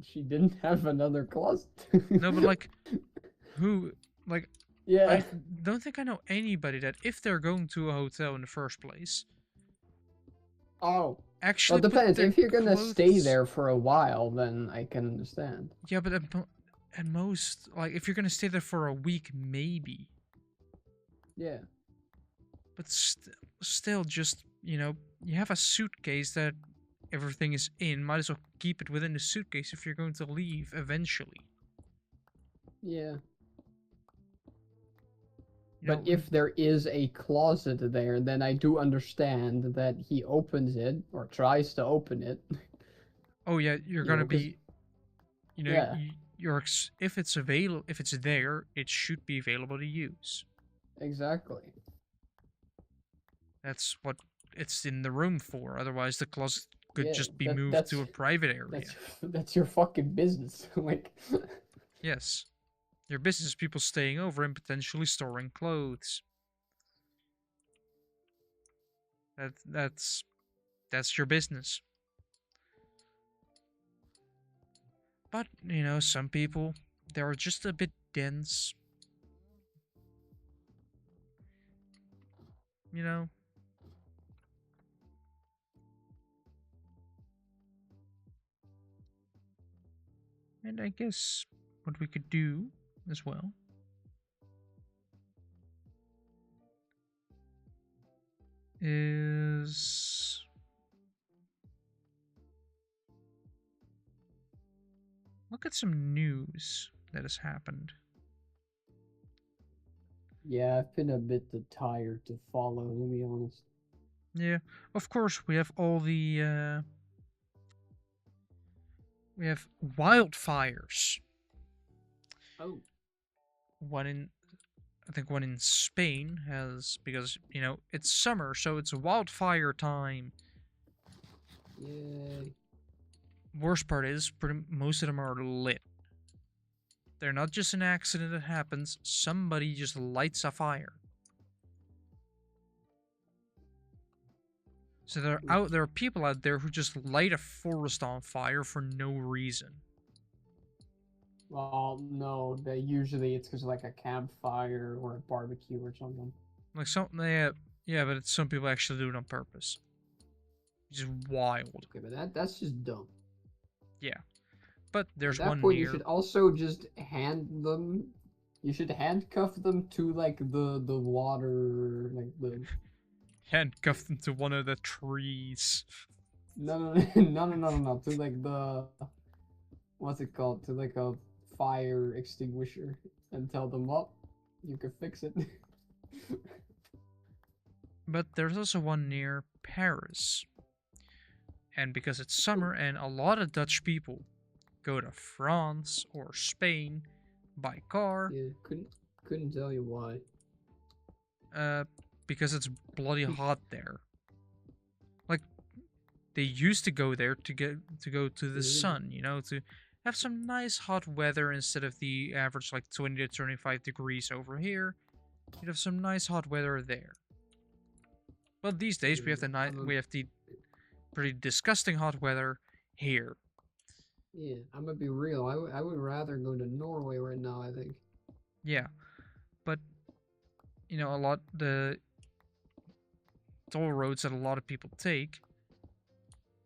She didn't have another closet. No, but like, who, like, Yeah. I don't think I know anybody that, if they're going to a hotel in the first place, Oh. Well, it actually put depends. their If you're gonna stay clothes. there for a while, then I can understand. Yeah, but at most, like, if you're gonna stay there for a week, maybe. Yeah. But still, just, you have a suitcase that everything is in. Might as well keep it within the suitcase if you're going to leave eventually. Yeah. You But know, if there is a closet there, then I do understand that he opens it or tries to open it. oh yeah, you're gonna Because be, yeah, if it's available, if it's there, it should be available to use. exactly. That's what it's in the room for. Otherwise, the closet could Yeah, just be that moved that's to a private that's area. that's your fucking business. Like, Yes, your business people staying over and potentially storing clothes. That that's your business. But some people, they're just a bit dense. You know, and I guess what we could do as well is look at some news that has happened. yeah, I've been a bit tired to follow, to be honest. Yeah, of course we have all the we have wildfires. Oh, One in I think one in Spain has, because it's summer, so it's wildfire time. yay. Worst part is, most of them are lit. They're not just an accident that happens. Somebody just lights a fire. So there are people out there who just light a forest on fire for no reason. Well, no, they usually it's because like a campfire or a barbecue or something. Like yeah, but some people actually do it on purpose. Which is wild. Okay, but that's just dumb. Yeah. But At there's that one point, you near. should also just hand them. You should handcuff them to like the water, like the Handcuffed them to one of the trees. no no no to like the what's it called, to like a fire extinguisher and tell them, well, you can fix it. But there's also one near Paris. And because it's summer and a lot of Dutch people go to France or Spain by car, Yeah, couldn't tell you why. uh, because it's bloody hot there. Like they used to go there to go to the Really? sun, to have some nice hot weather instead of the average like 20 to 25 degrees over here. You'd have some nice hot weather there. But these days Yeah, we have the pretty disgusting hot weather here. yeah, I'm gonna be real. I would rather go to Norway right now, I think. Yeah, but a lot the toll roads that a lot of people take,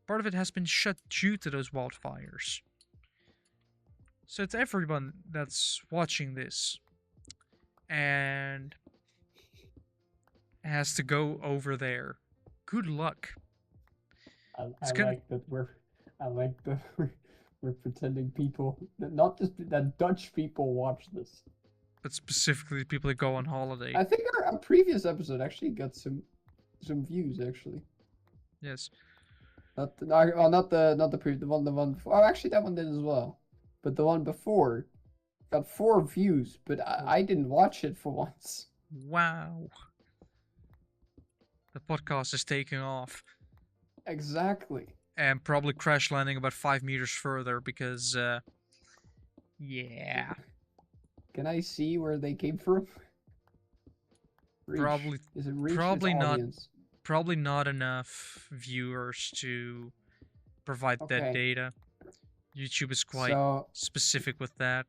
part of it has been shut due to those wildfires. So it's everyone that's watching this and has to go over there. Good luck. I It's gonna, like that I like that we're pretending people that not just that Dutch people watch this. but specifically people that go on holiday. I think our previous episode actually got some views actually. Yes. Not the, well, not the previous the one before. Oh, actually that one did as well, but the one before got 4 views. But I didn't watch it for once. Wow. The podcast is taking off Exactly. and probably crash landing about 5 meters further because, yeah, Can I see where they came from? Reach. probably, Is it reach its probably not, audience? probably not enough viewers to provide that Okay. data. YouTube is quite So specific with that.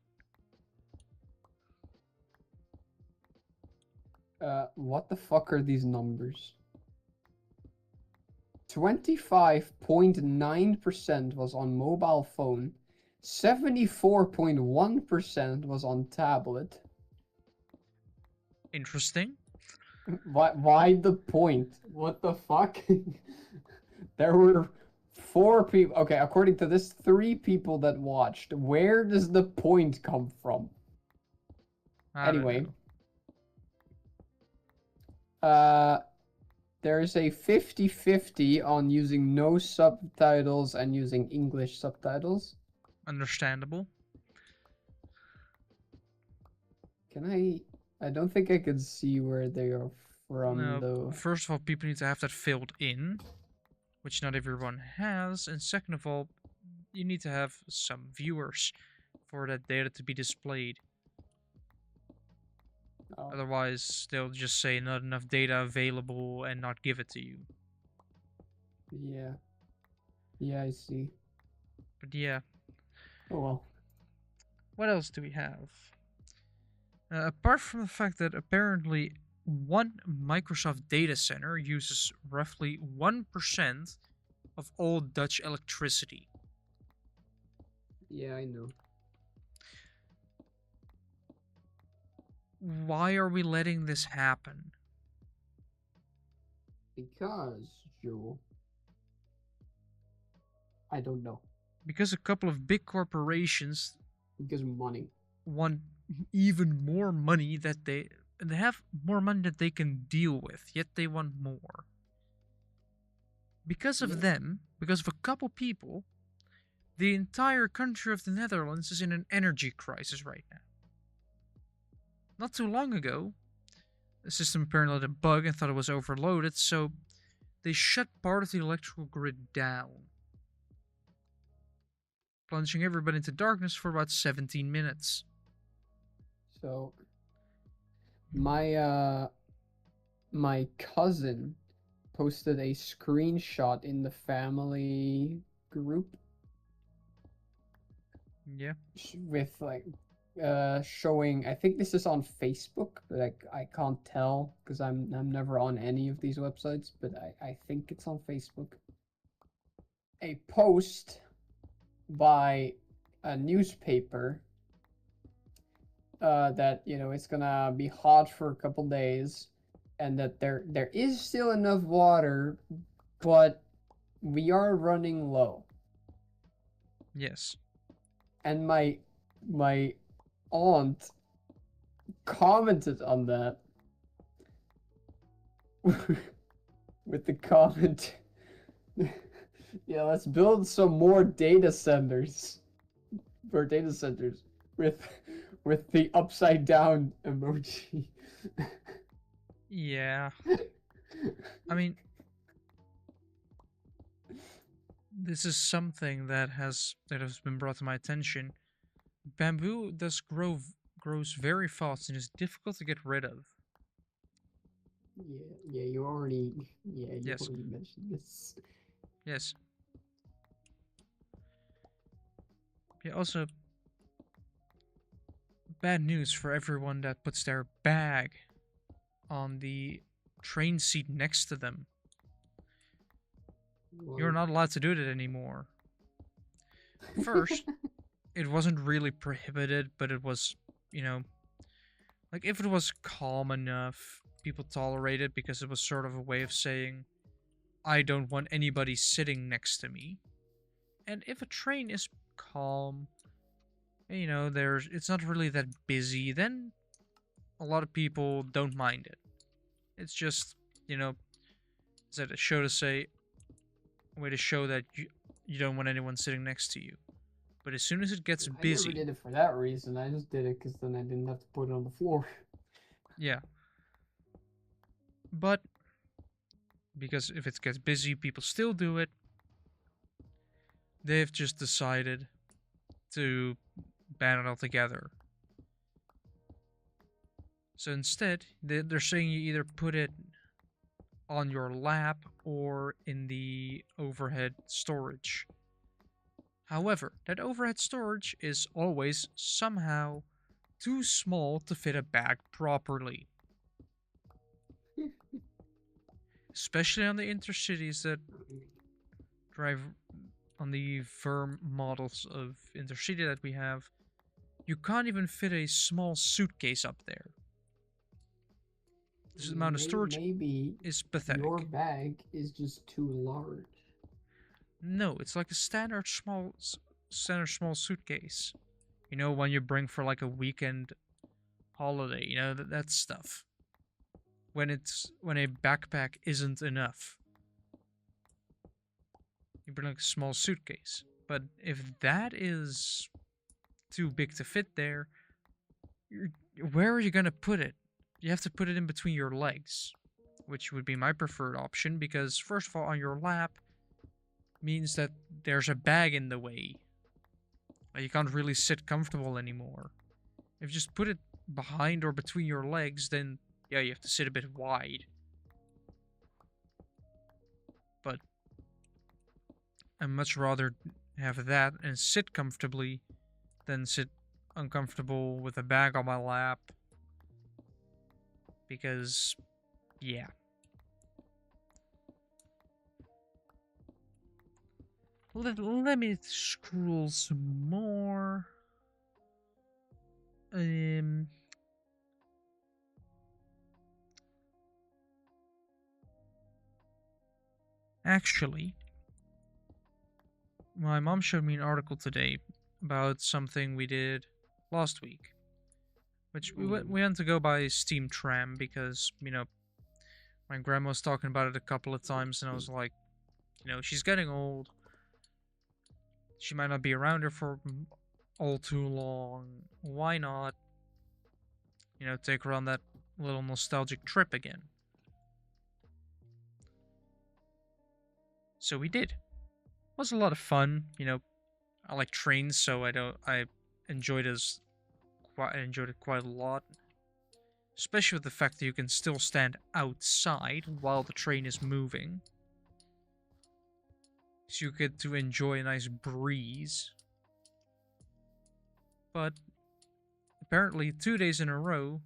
what the fuck are these numbers? 25.9% was on mobile phone. 74.1% was on tablet. Interesting. Why the point? What the fuck? There were 4 people. Okay, according to this, 3 people that watched. Where does the point come from? I don't Anyway, know. there's a 50-50 on using no subtitles and using English subtitles. Understandable. Can I don't think I could see where they are from though. First of all, people need to have that filled in, which not everyone has. And second of all, you need to have some viewers for that data to be displayed. Oh, Otherwise, they'll just say not enough data available and not give it to you. yeah. Yeah, I see. But yeah, Oh well. what else do we have? Apart from the fact that apparently one Microsoft data center uses roughly 1% of all Dutch electricity. Yeah, I know. Why are we letting this happen? Because, Joel, I don't know. Because a couple of big corporations Because money. want even more money that they have more money that they can deal with, yet they want more. Because of Yeah. them, because of a couple people, the entire country of the Netherlands is in an energy crisis right now. Not too long ago, the system apparently had a bug and thought it was overloaded, so they shut part of the electrical grid down, plunging everybody into darkness for about 17 minutes. So my my cousin posted a screenshot in the family group Yeah. with like showing, I think this is on Facebook, but I can't tell because I'm never on any of these websites, but I think it's on Facebook. A post by a newspaper that it's gonna be hot for a couple days, and that there is still enough water, but we are running low. Yes. And my aunt commented on that with the comment, yeah, let's build some more data centers for data centers with the upside down emoji. Yeah. I mean, this is something that has been brought to my attention. Bamboo does grows very fast and is difficult to get rid of. Yeah, you already, yeah, you Yes. already mentioned this. Yes. Yeah, also bad news for everyone that puts their bag on the train seat next to them. You're Well, not allowed to do that anymore. First, it wasn't really prohibited, but it was, you know, like if it was calm enough, people tolerate it because it was sort of a way of saying, I don't want anybody sitting next to me. And if a train is calm, it's not really that busy, then a lot of people don't mind it. It's just, you know, is that a show to say, a way to show that you don't want anyone sitting next to you. But as soon as it gets I never busy, did it for that reason. I just did it because then I didn't have to put it on the floor. yeah. But because if it gets busy, people still do it. They've just decided to ban it altogether. So instead, they're saying you either put it on your lap or in the overhead storage. However, that overhead storage is always somehow too small to fit a bag properly. Especially on the intercities that drive on the firm models of intercity that we have, you can't even fit a small suitcase up there. This amount of storage Maybe is your pathetic. bag is just too large. No, it's like a standard small suitcase. You know, when you bring for like a weekend holiday, that stuff. When a backpack isn't enough, you bring like a small suitcase. But if that is too big to fit there, where are you gonna put it? You have to put it in between your legs, which would be my preferred option because first of all, on your lap means that there's a bag in the way. Like you can't really sit comfortable anymore. If you just put it behind or between your legs, then yeah, you have to sit a bit wide. But I'd much rather have that and sit comfortably than sit uncomfortable with a bag on my lap. Because, yeah. Let me scroll some more. Um. Actually, my mom showed me an article today about something we did last week, which we went to go buy steam tram because my grandma was talking about it a couple of times, and I was like, she's getting old. She might not be around here for all too long. Why not, take her on that little nostalgic trip again? So we did. It was a lot of fun. I like trains, so I enjoyed I enjoyed it quite a lot. Especially with the fact that you can still stand outside while the train is moving. So you get to enjoy a nice breeze. But apparently 2 days in a row,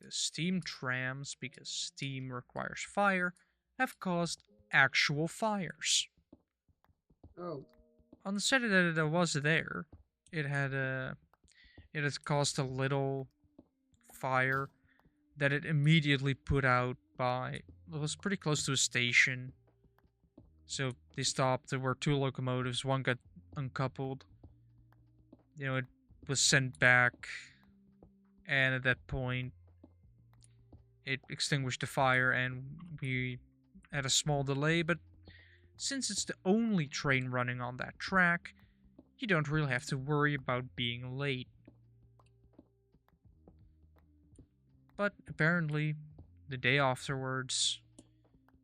the steam trams, because steam requires fire, have caused actual fires. Oh. On the Saturday that I was there, it has caused a little fire that it immediately put out by, it was pretty close to a station. So they stopped. There were two locomotives. One got uncoupled. It was sent back, and at that point, it extinguished the fire, and we had a small delay. But since it's the only train running on that track, you don't really have to worry about being late. But apparently, the day afterwards,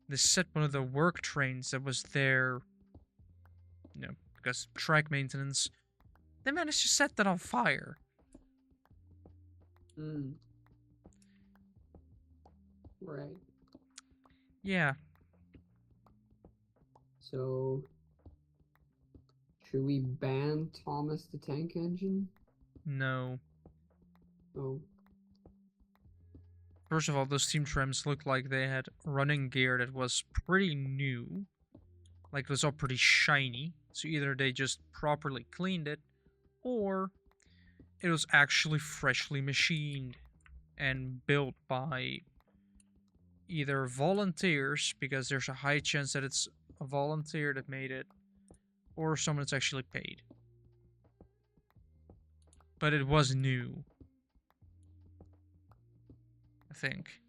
they set one of the work trains that was there, because track maintenance, they managed to set that on fire. Mm. Right. Yeah. So, should we ban Thomas the Tank Engine? No. Oh. First of all, those steam trams looked like they had running gear that was pretty new. Like it was all pretty shiny. So either they just properly cleaned it, or it was actually freshly machined and built by either volunteers, because there's a high chance that it's a volunteer that made it, or someone that's actually paid. But it was new, I think.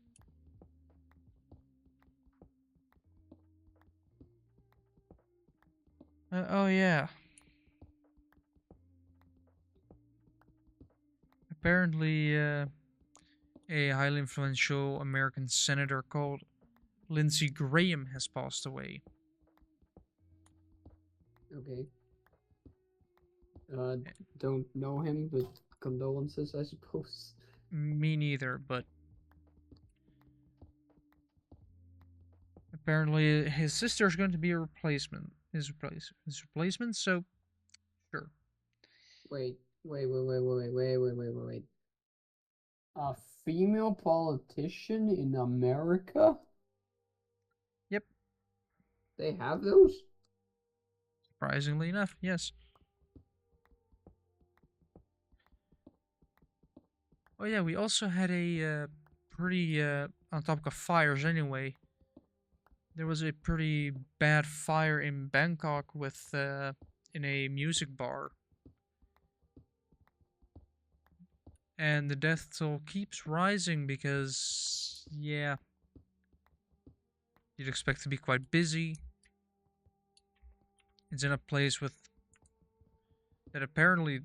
Oh yeah. Apparently, a highly influential American senator called Lindsey Graham has passed away. Okay. Don't know him, but condolences, I suppose. Me neither, but apparently his sister is going to be a replacement. His replacement, so sure. Wait. A female politician in America? Yep, They have those? surprisingly enough, yes. Oh yeah, we also had a pretty on topic of fires anyway. There was a pretty bad fire in Bangkok with in a music bar, and the death toll keeps rising because yeah, you'd expect to be quite busy. It's in a place with that apparently,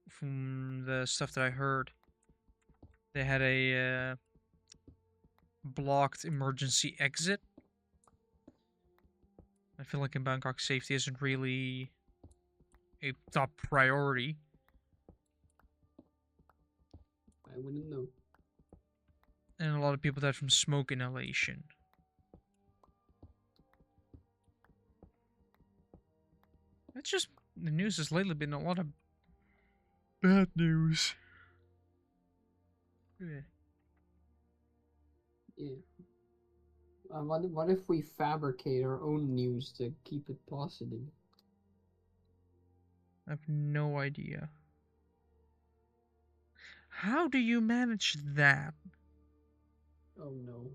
from the stuff that I heard, they had a blocked emergency exit. I feel like in Bangkok, safety isn't really a top priority. I wouldn't know. And a lot of people died from smoke inhalation. It's just, the news has lately been a lot of bad news. Yeah. Yeah. What if we fabricate our own news to keep it positive? I have no idea. How do you manage that? Oh no.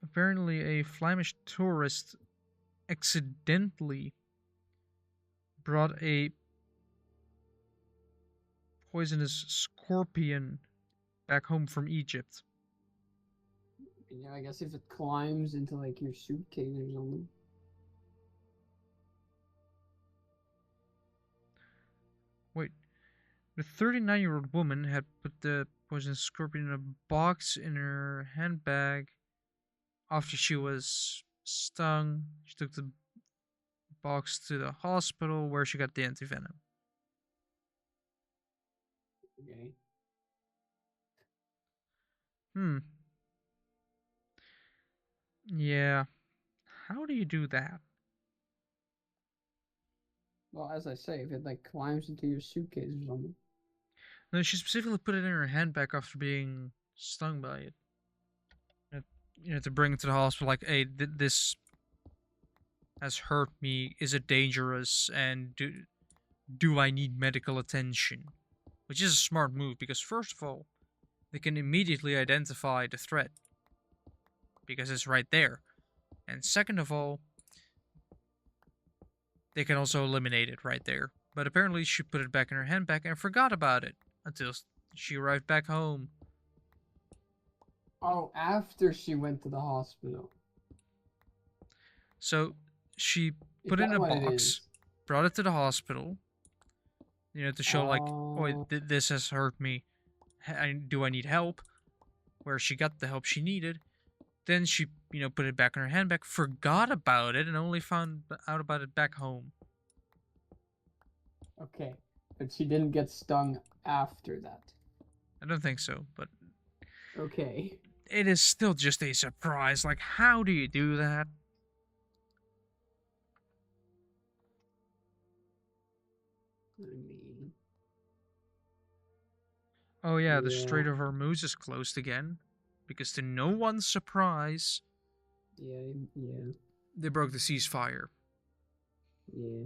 Apparently, a Flemish tourist accidentally brought a poisonous scorpion back home from Egypt. Yeah, I guess if it climbs into like your suitcase or something. Wait, the 39-year-old woman had put the poisonous scorpion in a box in her handbag after she was stung. She took the box to the hospital where she got the antivenom. Okay. Hmm. Yeah. How do you do that? Well, as I say, if it like climbs into your suitcase or something. No, she specifically put it in her handbag after being stung by it. Uh, to bring it to the hospital, like, hey, this has hurt me. Is it dangerous? And do I need medical attention? Which is a smart move because, first of all, they can immediately identify the threat because it's right there. And second of all, they can also eliminate it right there. But apparently, she put it back in her handbag and forgot about it until she arrived back home. Oh, after she went to the hospital. So she Is put it in that a what it box, is? brought it to the hospital, to show like, oh, Oh, this has hurt me. Do I need help? Where she got the help she needed. Then she, put it back in her handbag, forgot about it, and only found out about it back home. okay. But she didn't get stung after that. I don't think so, but Okay. it is still just a surprise. Like, how do you do that? I mean, Oh yeah, the yeah, Strait of Hormuz is closed again, because to no one's surprise, yeah, yeah, they broke the ceasefire. yeah.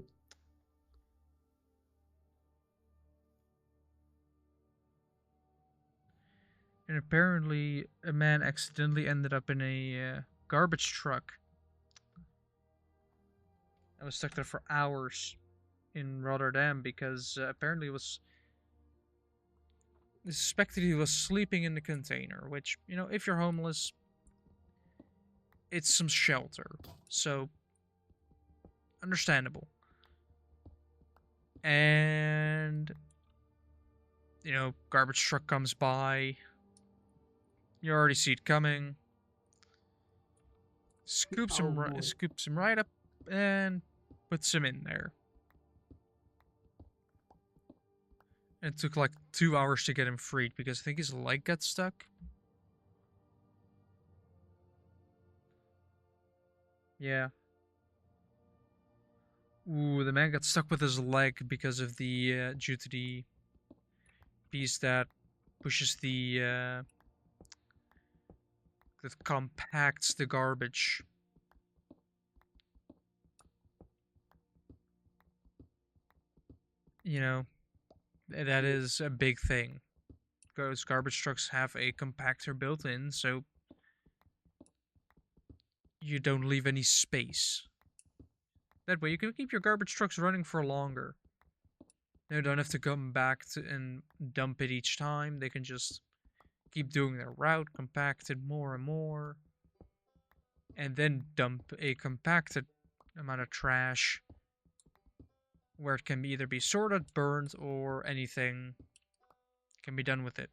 And apparently, a man accidentally ended up in a garbage truck. I was stuck there for hours in Rotterdam because apparently it was suspected he was sleeping in the container. Which, if you're homeless, it's some shelter, so understandable. And garbage truck comes by. You already see it coming. Oh boy. Scoops him right up and puts him in there. And it took like 2 hours to get him freed because I think his leg got stuck. Yeah. Ooh, the man got stuck with his leg because of due to the piece that pushes that compacts the garbage. You know, that Yeah. is a big thing. Because garbage trucks have a compactor built in, so you don't leave any space. That way you can keep your garbage trucks running for longer. They don't have to come back and dump it each time. They can just keep doing their route, compact it more and more, and then dump a compacted amount of trash where it can either be sorted, burned, or anything can be done with it.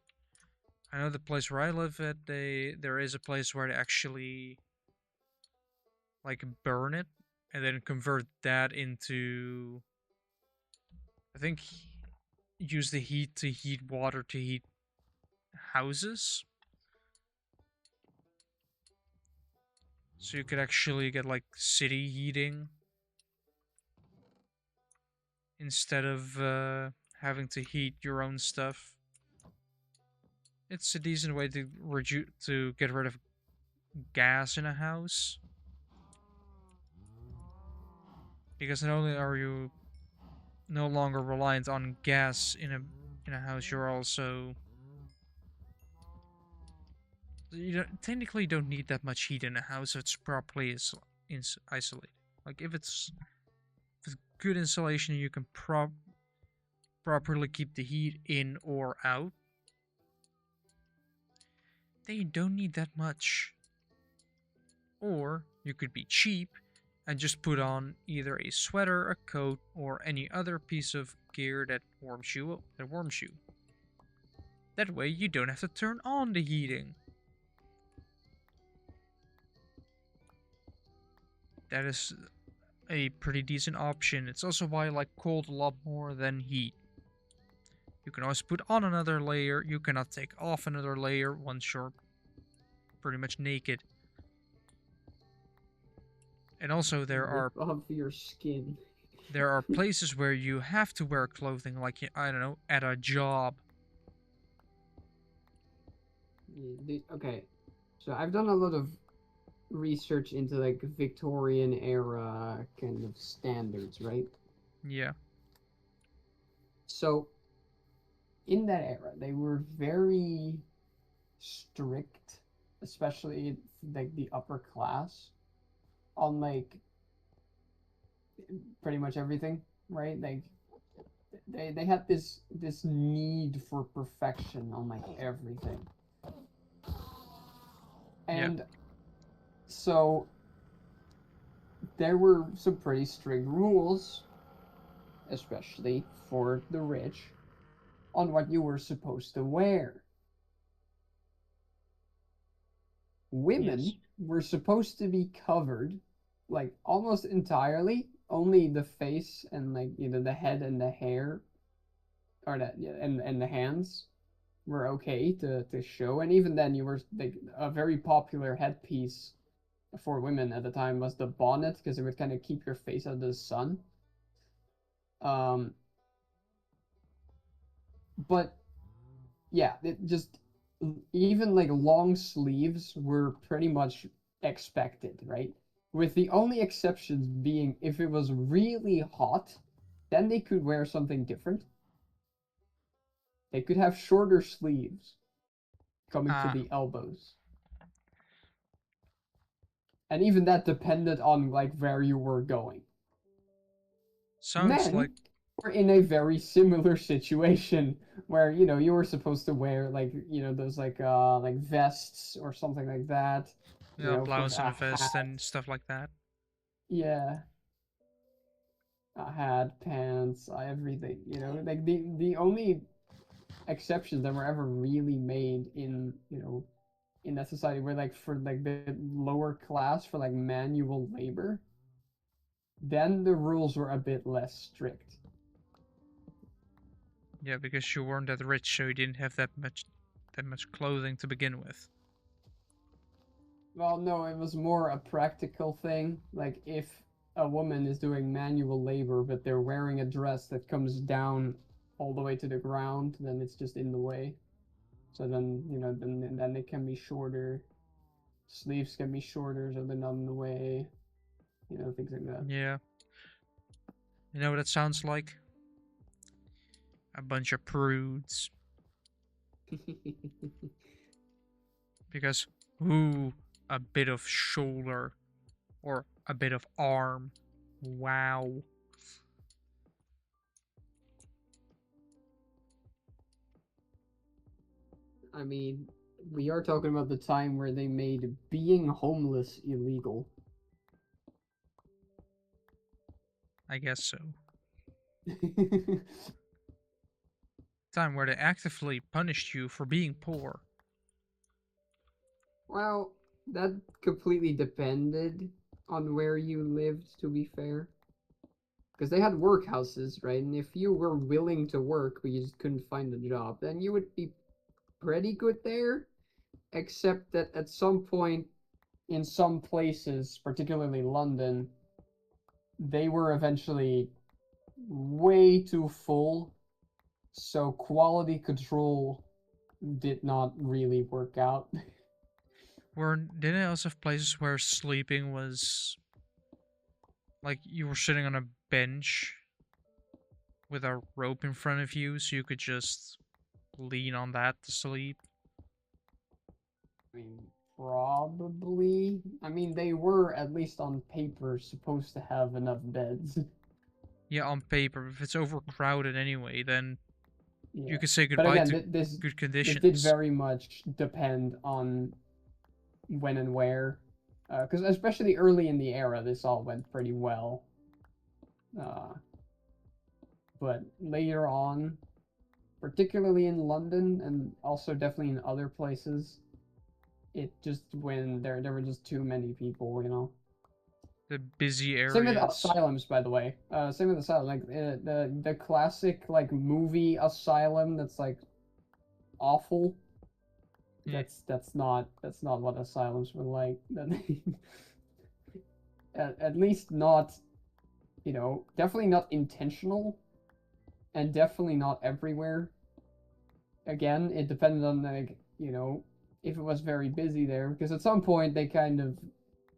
I know the place where I live at, there is a place where they actually like burn it and then convert that into, I think, use the heat to heat water to heat houses. So you could actually get like city heating instead of having to heat your own stuff. It's a decent way to get rid of gas in a house, because not only are you no longer reliant on gas in a house, you're also, technically don't need that much heat in a house if it's properly isolated. Like if it's good insulation, you can properly keep the heat in or out. Then you don't need that much. Or you could be cheap and just put on either a sweater, a coat, or any other piece of gear that warms you. That way you don't have to turn on the heating. That is a pretty decent option. It's also why I like cold a lot more than heat. You can always put on another layer. You cannot take off another layer once you're pretty much naked. And also Rip off your skin. there are places where you have to wear clothing, like, I don't know, at a job. Okay, so I've done a lot of research into like Victorian era kind of standards, right? Yeah. So in that era, they were very strict, especially like the upper class, on like pretty much everything, right? Like they had this need for perfection on like everything. Yeah. And so there were some pretty strict rules, especially for the rich, on what you were supposed to wear. Women Yes. were supposed to be covered like almost entirely, only the face and like the head and the hair or that yeah, and the hands were okay to show, and even then you were like a very popular headpiece for women at the time was the bonnet because it would kind of keep your face out of the sun. Um, but yeah, it just even like long sleeves were pretty much expected, right? With the only exceptions being if it was really hot, then they could wear something different. They could have shorter sleeves coming to Ah, the elbows. And even that depended on like where you were going. sounds like Men were in a very similar situation where you were supposed to wear like those like vests or something like that, for blouse and a a vest hat. and stuff like that. Yeah, a hat, pants, everything. Like the only exceptions that were ever really made in that society were like for like the lower class for like manual labor. Then the rules were a bit less strict. Yeah, because you weren't that rich, so you didn't have that much clothing to begin with. Well, no, it was more a practical thing. Like if a woman is doing manual labor, but they're wearing a dress that comes down all the way to the ground, then it's just in the way. So then, then it can be shorter. Sleeves can be shorter, so they're not in the way. Things like that. Yeah. You know what that sounds like? A bunch of prudes. Because, ooh, a bit of shoulder or a bit of arm. Wow. I mean, we are talking about the time where they made being homeless illegal. I guess so. Time where they actively punished you for being poor. Well, that completely depended on where you lived, to be fair. Because they had workhouses, right? And if you were willing to work, but you just couldn't find a job, then you would be pretty good there. Except that at some point, in some places, particularly London, they were eventually way too full. So quality control did not really work out. Didn't they also have places where sleeping was like you were sitting on a bench with a rope in front of you so you could just lean on that to sleep? I mean, probably. I mean, they were, at least on paper, supposed to have enough beds. Yeah, on paper. If it's overcrowded anyway, then you Yeah. could say But goodbye again, to this good this did conditions. very much depend on when and where. Because especially early in the era, this all went pretty well. Uh, but later on, particularly in London and also definitely in other places, it just when there were just too many people, you know. The busy Same with areas. asylums, by the way. Same with asylum, like the classic like movie asylum that's like awful. Eh, That's not what asylums were like. At least not, definitely not intentional, and definitely not everywhere. Again, it depended on like if it was very busy there, because at some point they kind of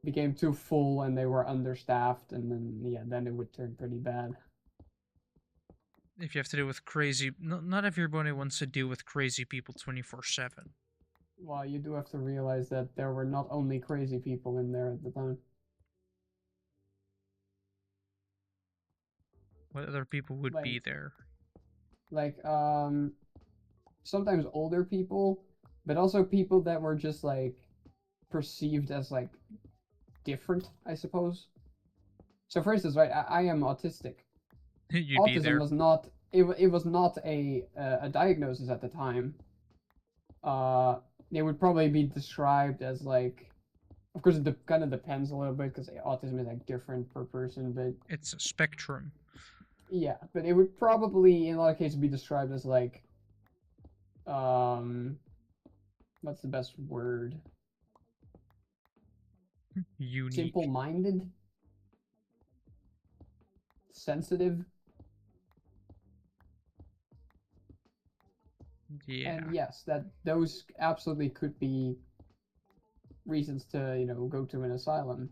became too full and they were understaffed, and then yeah, then it would turn pretty bad. if you have to deal with crazy, not everybody wants to deal with crazy people 24/7. Well, you do have to realize that there were not only crazy people in there at the time. What other people would Like be there? like sometimes older people, but also people that were just like perceived as like different, I suppose. So for instance, right, I am autistic. You'd be Autism there. was not it was not a diagnosis at the time. Uh, it would probably be described as like, of course, it kind of depends a little bit because autism is like different per person, but It's a spectrum. yeah, but it would probably in a lot of cases be described as like um, what's the best word? Unique. Simple-minded, sensitive, and Yeah. yes, that those absolutely could be reasons to go to an asylum.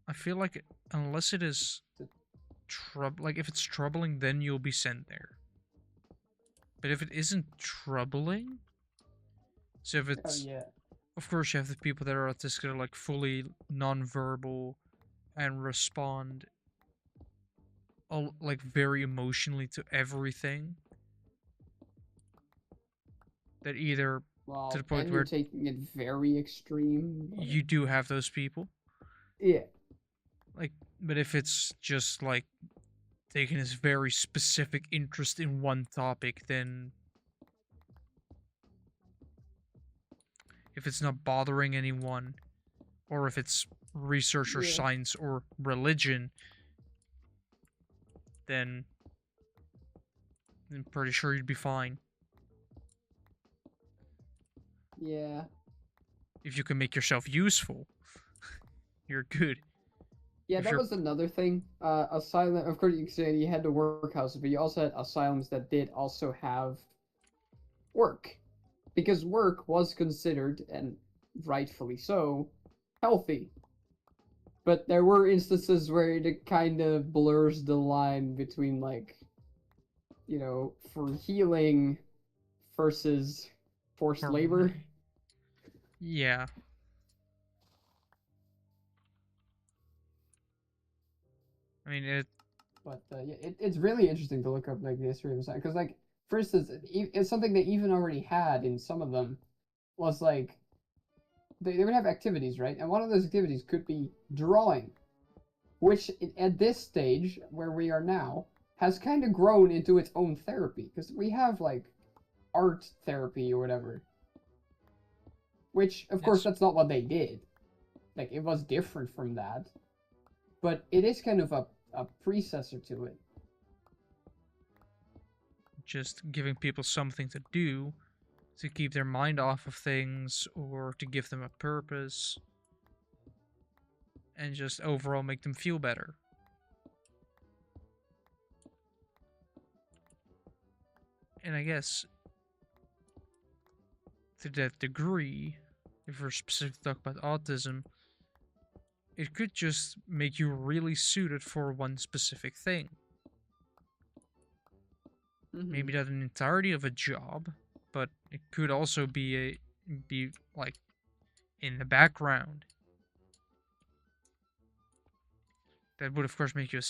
I feel like unless it is trouble, like if it's troubling, then you'll be sent there. But if it isn't troubling, so if Oh it's, yeah, of course, you have the people that are autistic that are like fully non-verbal and respond like very emotionally to everything. That either to the well point then you're where taking it very extreme, but you do have those people, yeah, like, but if it's just like taking this very specific interest in one topic, then if it's not bothering anyone, or if it's research or yeah, science or religion, then I'm pretty sure you'd be fine. yeah. If you can make yourself useful, you're good. Yeah, If that you're was another thing. Asylum, of course, you say you had the workhouses, but you also had asylums that did also have work, because work was considered, and rightfully so, healthy. But there were instances where it kind of blurs the line between like, for healing versus forced labor. harmony. Yeah, I mean it. But yeah, it's really interesting to look up like the history of the site, because like for instance, it's something they even already had in some of them was like they would have activities, right? And one of those activities could be drawing, which at this stage where we are now has kind of grown into its own therapy, because we have like art therapy or whatever, which of course It's that's not what they did. Like it was different from that, but it is kind of a predecessor to it. just giving people something to do to keep their mind off of things or to give them a purpose and just overall make them feel better. And I guess to that degree, if we're specifically talking about autism, it could just make you really suited for one specific thing. Mm-hmm. Maybe not an entirety of a job, but it could also be like in the background. That would of course make you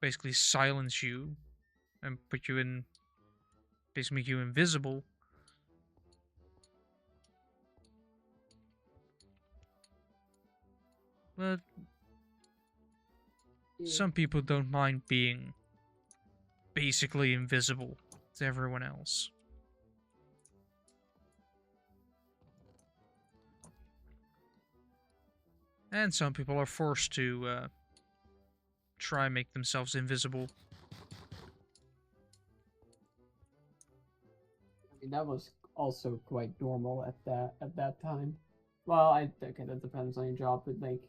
basically silence you and put you in basically make you invisible. But Yeah. some people don't mind being basically invisible to everyone else. And some people are forced to try and make themselves invisible. I mean, that was also quite normal at that time. Well, I okay, that depends on your job, but like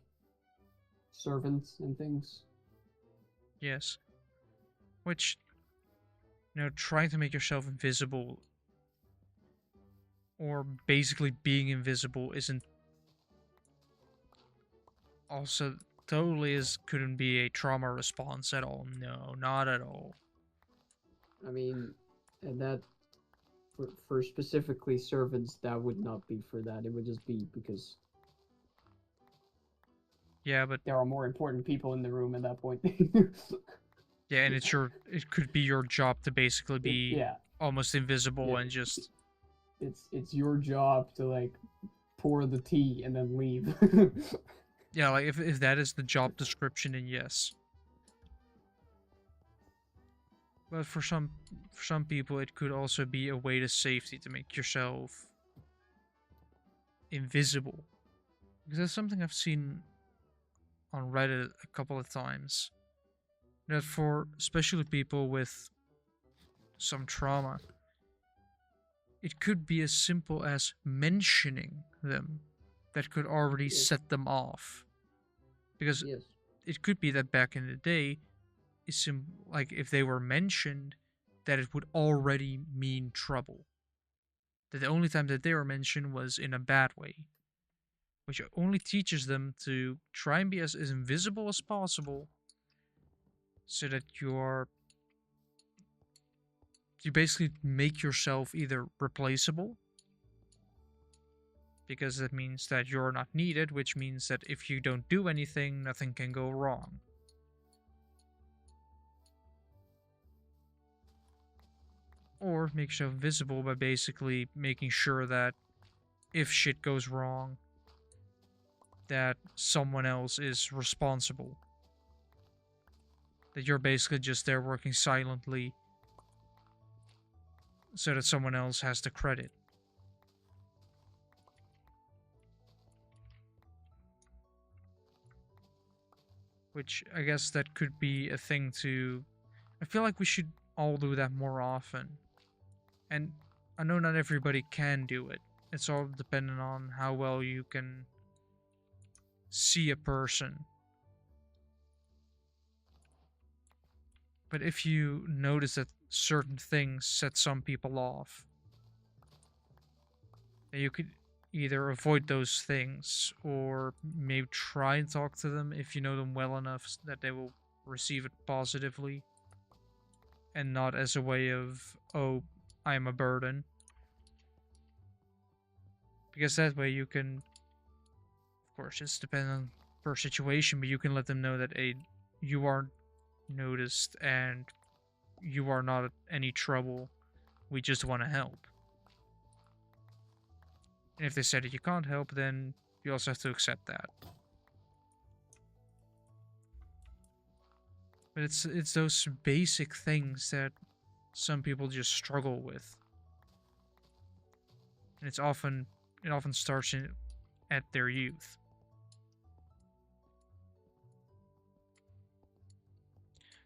servants and things. Yes. Which, trying to make yourself invisible or basically being invisible isn't also totally is couldn't be a trauma response at all. No, not at all. I mean, and that for specifically servants, that would not be for that. It would just be because Yeah, but there are more important people in the room at that point. yeah, and it could be your job to basically be Yeah, almost invisible yeah. and just It's your job to like pour the tea and then leave. yeah, like if that is the job description, then yes. But for some people it could also be a way to safety to make yourself invisible. Because that's something I've seen on Reddit a couple of times. That for especially people with some trauma, it could be as simple as mentioning them that could already Yes, set them off. Because yes, it could be that back in the day, like if they were mentioned, that it would already mean trouble. That the only time that they were mentioned was in a bad way, which only teaches them to try and be as invisible as possible so that you basically make yourself either replaceable because that means that you're not needed, which means that if you don't do anything, nothing can go wrong. Or make yourself visible by basically making sure that if shit goes wrong, that someone else is responsible. That you're basically just there working silently so that someone else has the credit. Which I guess that could be a thing to. I feel like we should all do that more often. And I know not everybody can do it. It's all dependent on how well you can see a person. But if you notice that certain things set some people off, then you could either avoid those things or maybe try and talk to them if you know them well enough that they will receive it positively and not as a way of, oh, I'm a burden. Because that way you can, of course, it's dependent on per situation, but you can let them know that you are noticed and you are not any trouble. We just want to help. And if they say that you can't help, then you also have to accept that. But it's those basic things that some people just struggle with. And it often starts at their youth.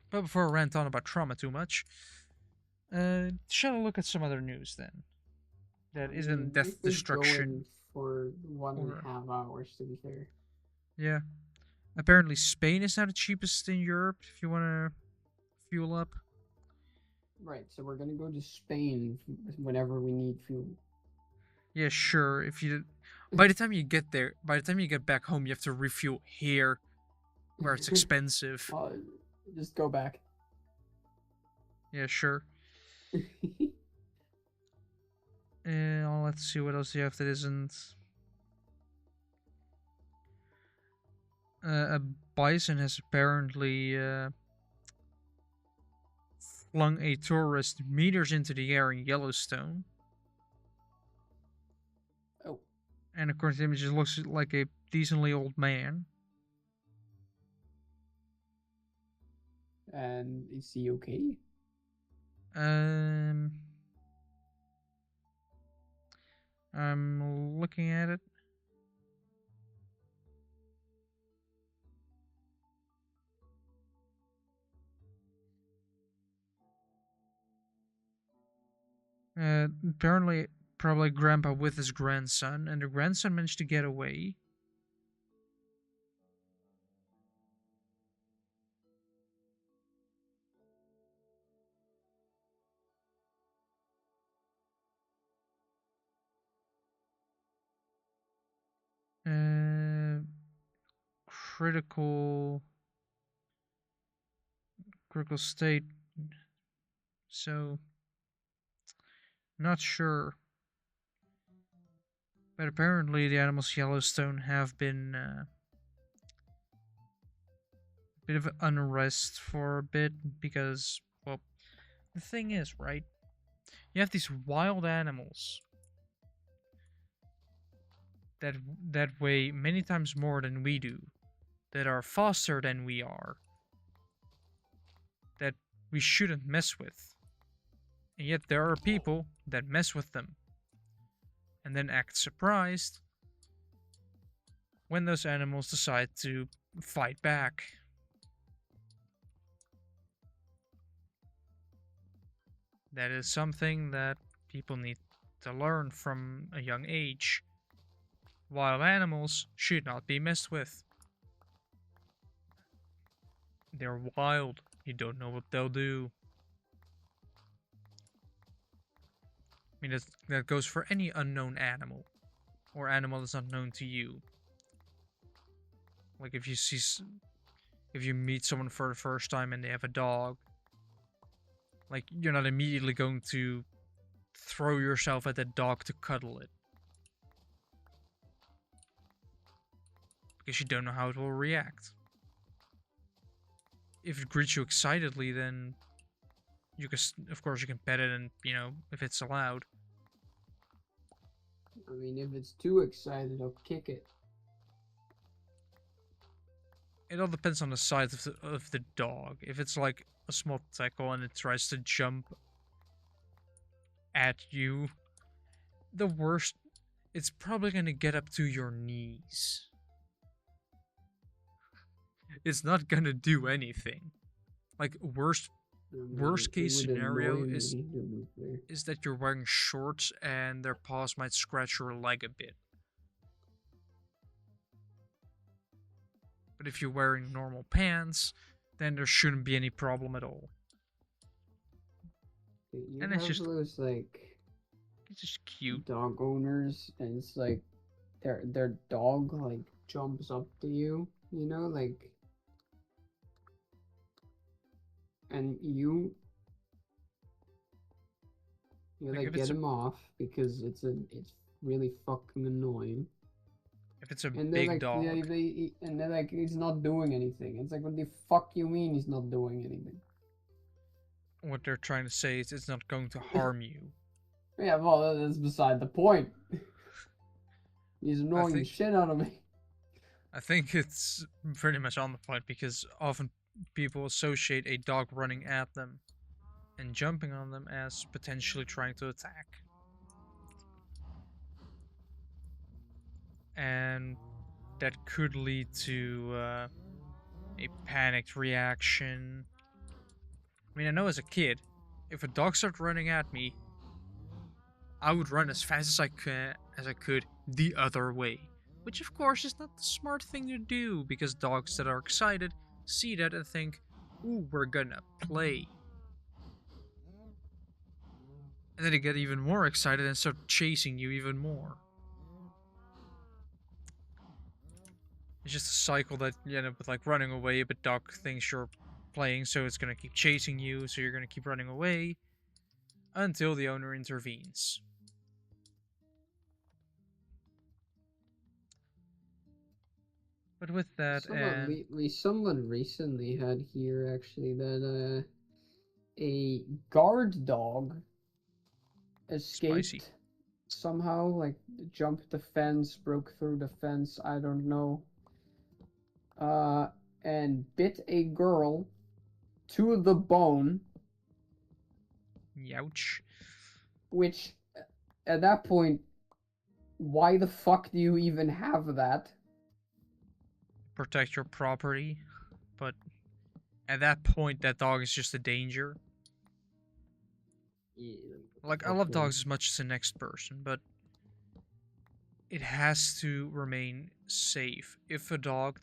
But before I rant on about trauma too much, shall I look at some other news then? I That isn't mean, death we've been destruction going for one and or a half hours to be fair. yeah. Apparently Spain is now the cheapest in Europe if you want to fuel up. Right, so we're gonna go to Spain whenever we need fuel. Yeah, sure. If you by the time you get there, by the time you get back home, you have to refuel here where it's expensive. uh, just go back. Yeah, sure. Let's see what else you have that isn't. A bison has apparently flung a tourist meters into the air in Yellowstone. Oh, And according to the images, looks like a decently old man. And is he okay? Um, I'm looking at it. Apparently, probably Grandpa with his grandson, and the grandson managed to get away. Uh, critical, critical state. So, not sure. But apparently, the animals Yellowstone have been a bit of unrest for a bit because, well, the thing is, right? You have these wild animals that weigh many times more than we do, that are faster than we are, that we shouldn't mess with. And yet there are people that mess with them and then act surprised when those animals decide to fight back. That is something that people need to learn from a young age. Wild animals should not be messed with. They're wild. You don't know what they'll do. I mean, that goes for any unknown animal or animal that's not known to you. Like if you meet someone for the first time and they have a dog, like you're not immediately going to throw yourself at that dog to cuddle it because you don't know how it will react. If it greets you excitedly, then you can, of course, you can pet it, and if it's allowed. I mean, if it's too excited, I'll kick it. It all depends on the size of the dog. If it's like a small tackle and it tries to jump at you, the worst, it's probably gonna get up to your knees. It's not gonna do anything. Like worst case scenario is that you're wearing shorts and their paws might scratch your leg a bit. But if you're wearing normal pants, then there shouldn't be any problem at all. You and have it's just those like it's just cute. dog owners, and it's like their dog like jumps up to you, like, and like get him off because it's really fucking annoying. If it's a And they're big like, dog, and they're like, he's not doing anything. It's like, what the fuck you mean he's not doing anything? what they're trying to say is it's not going to harm you. Yeah, well, that's beside the point. He's annoying the shit out of me. I think it's pretty much on the point because often people associate a dog running at them and jumping on them as potentially trying to attack. And that could lead to a panicked reaction. I mean, I know as a kid, if a dog started running at me, I would run as fast as I could the other way. Which, of course, is not the smart thing to do because dogs that are excited see that and think, ooh, we're gonna play. And then they get even more excited and start chasing you even more. It's just a cycle that you end up with, like running away, but dog thinks you're playing, so it's gonna keep chasing you, so you're gonna keep running away until the owner intervenes. But with that, Someone recently had here actually that a guard dog escaped spicy. somehow, like jumped the fence, broke through the fence, I don't know. And bit a girl to the bone, Youch. which at that point, why the fuck do you even have that? Protect your property, but at that point, that dog is just a danger. Yeah, Like, I love dogs as much as the next person, but it has to remain safe. If a dog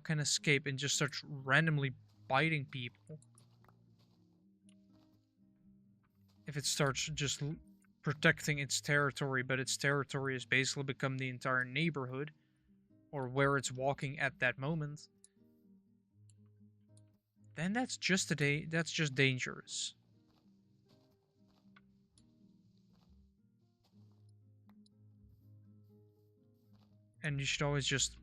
can escape and just starts randomly biting people, if it starts just protecting its territory, but its territory has basically become the entire neighborhood or where it's walking at that moment, then that's just dangerous. And you should always just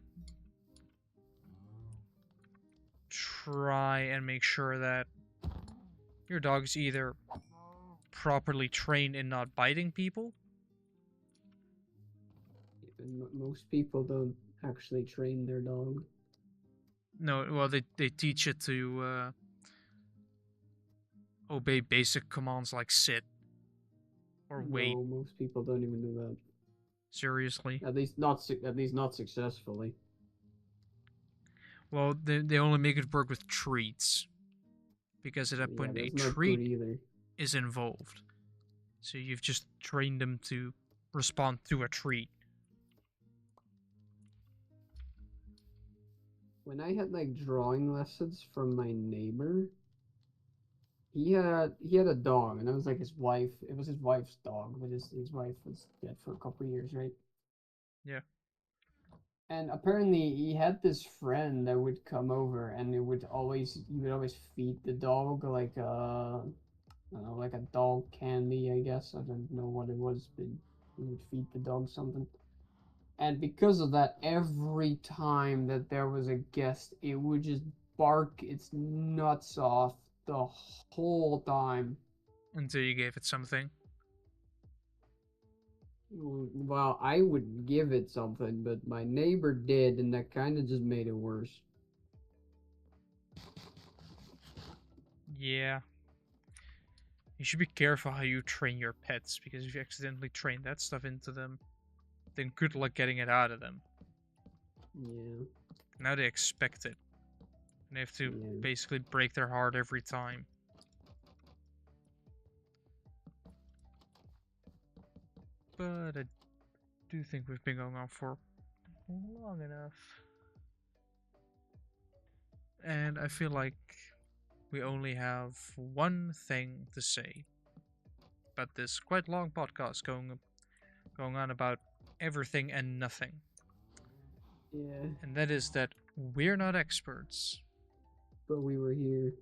try and make sure that your dog is either properly trained in not biting people. Most people don't actually train their dog. No, well, they teach it to obey basic commands like sit or wait. No, most people don't even do that. Seriously. At least not successfully. Well, they only make it work with treats. Because at that Yeah, point, a that's not good treat either. is involved. So you've just trained them to respond to a treat. When I had like drawing lessons from my neighbor, he had a dog, and it was like his wife. It was his wife's dog, but his wife was dead for a couple of years, right? Yeah. And apparently he had this friend that would come over, and he would always feed the dog like I don't know, like a dog candy, I guess. I don't know what it was, but he would feed the dog something. And because of that, every time that there was a guest, it would just bark its nuts off the whole time. Until you gave it something. Well, I would give it something, but my neighbor did, and that kind of just made it worse. Yeah. You should be careful how you train your pets, because if you accidentally train that stuff into them, then good luck getting it out of them. Yeah. Now they expect it. And they have to Yeah. basically break their heart every time. But I do think we've been going on for long enough. And I feel like we only have one thing to say about this quite long podcast going on about everything and nothing. Yeah. And that is that we're not experts. But we were here.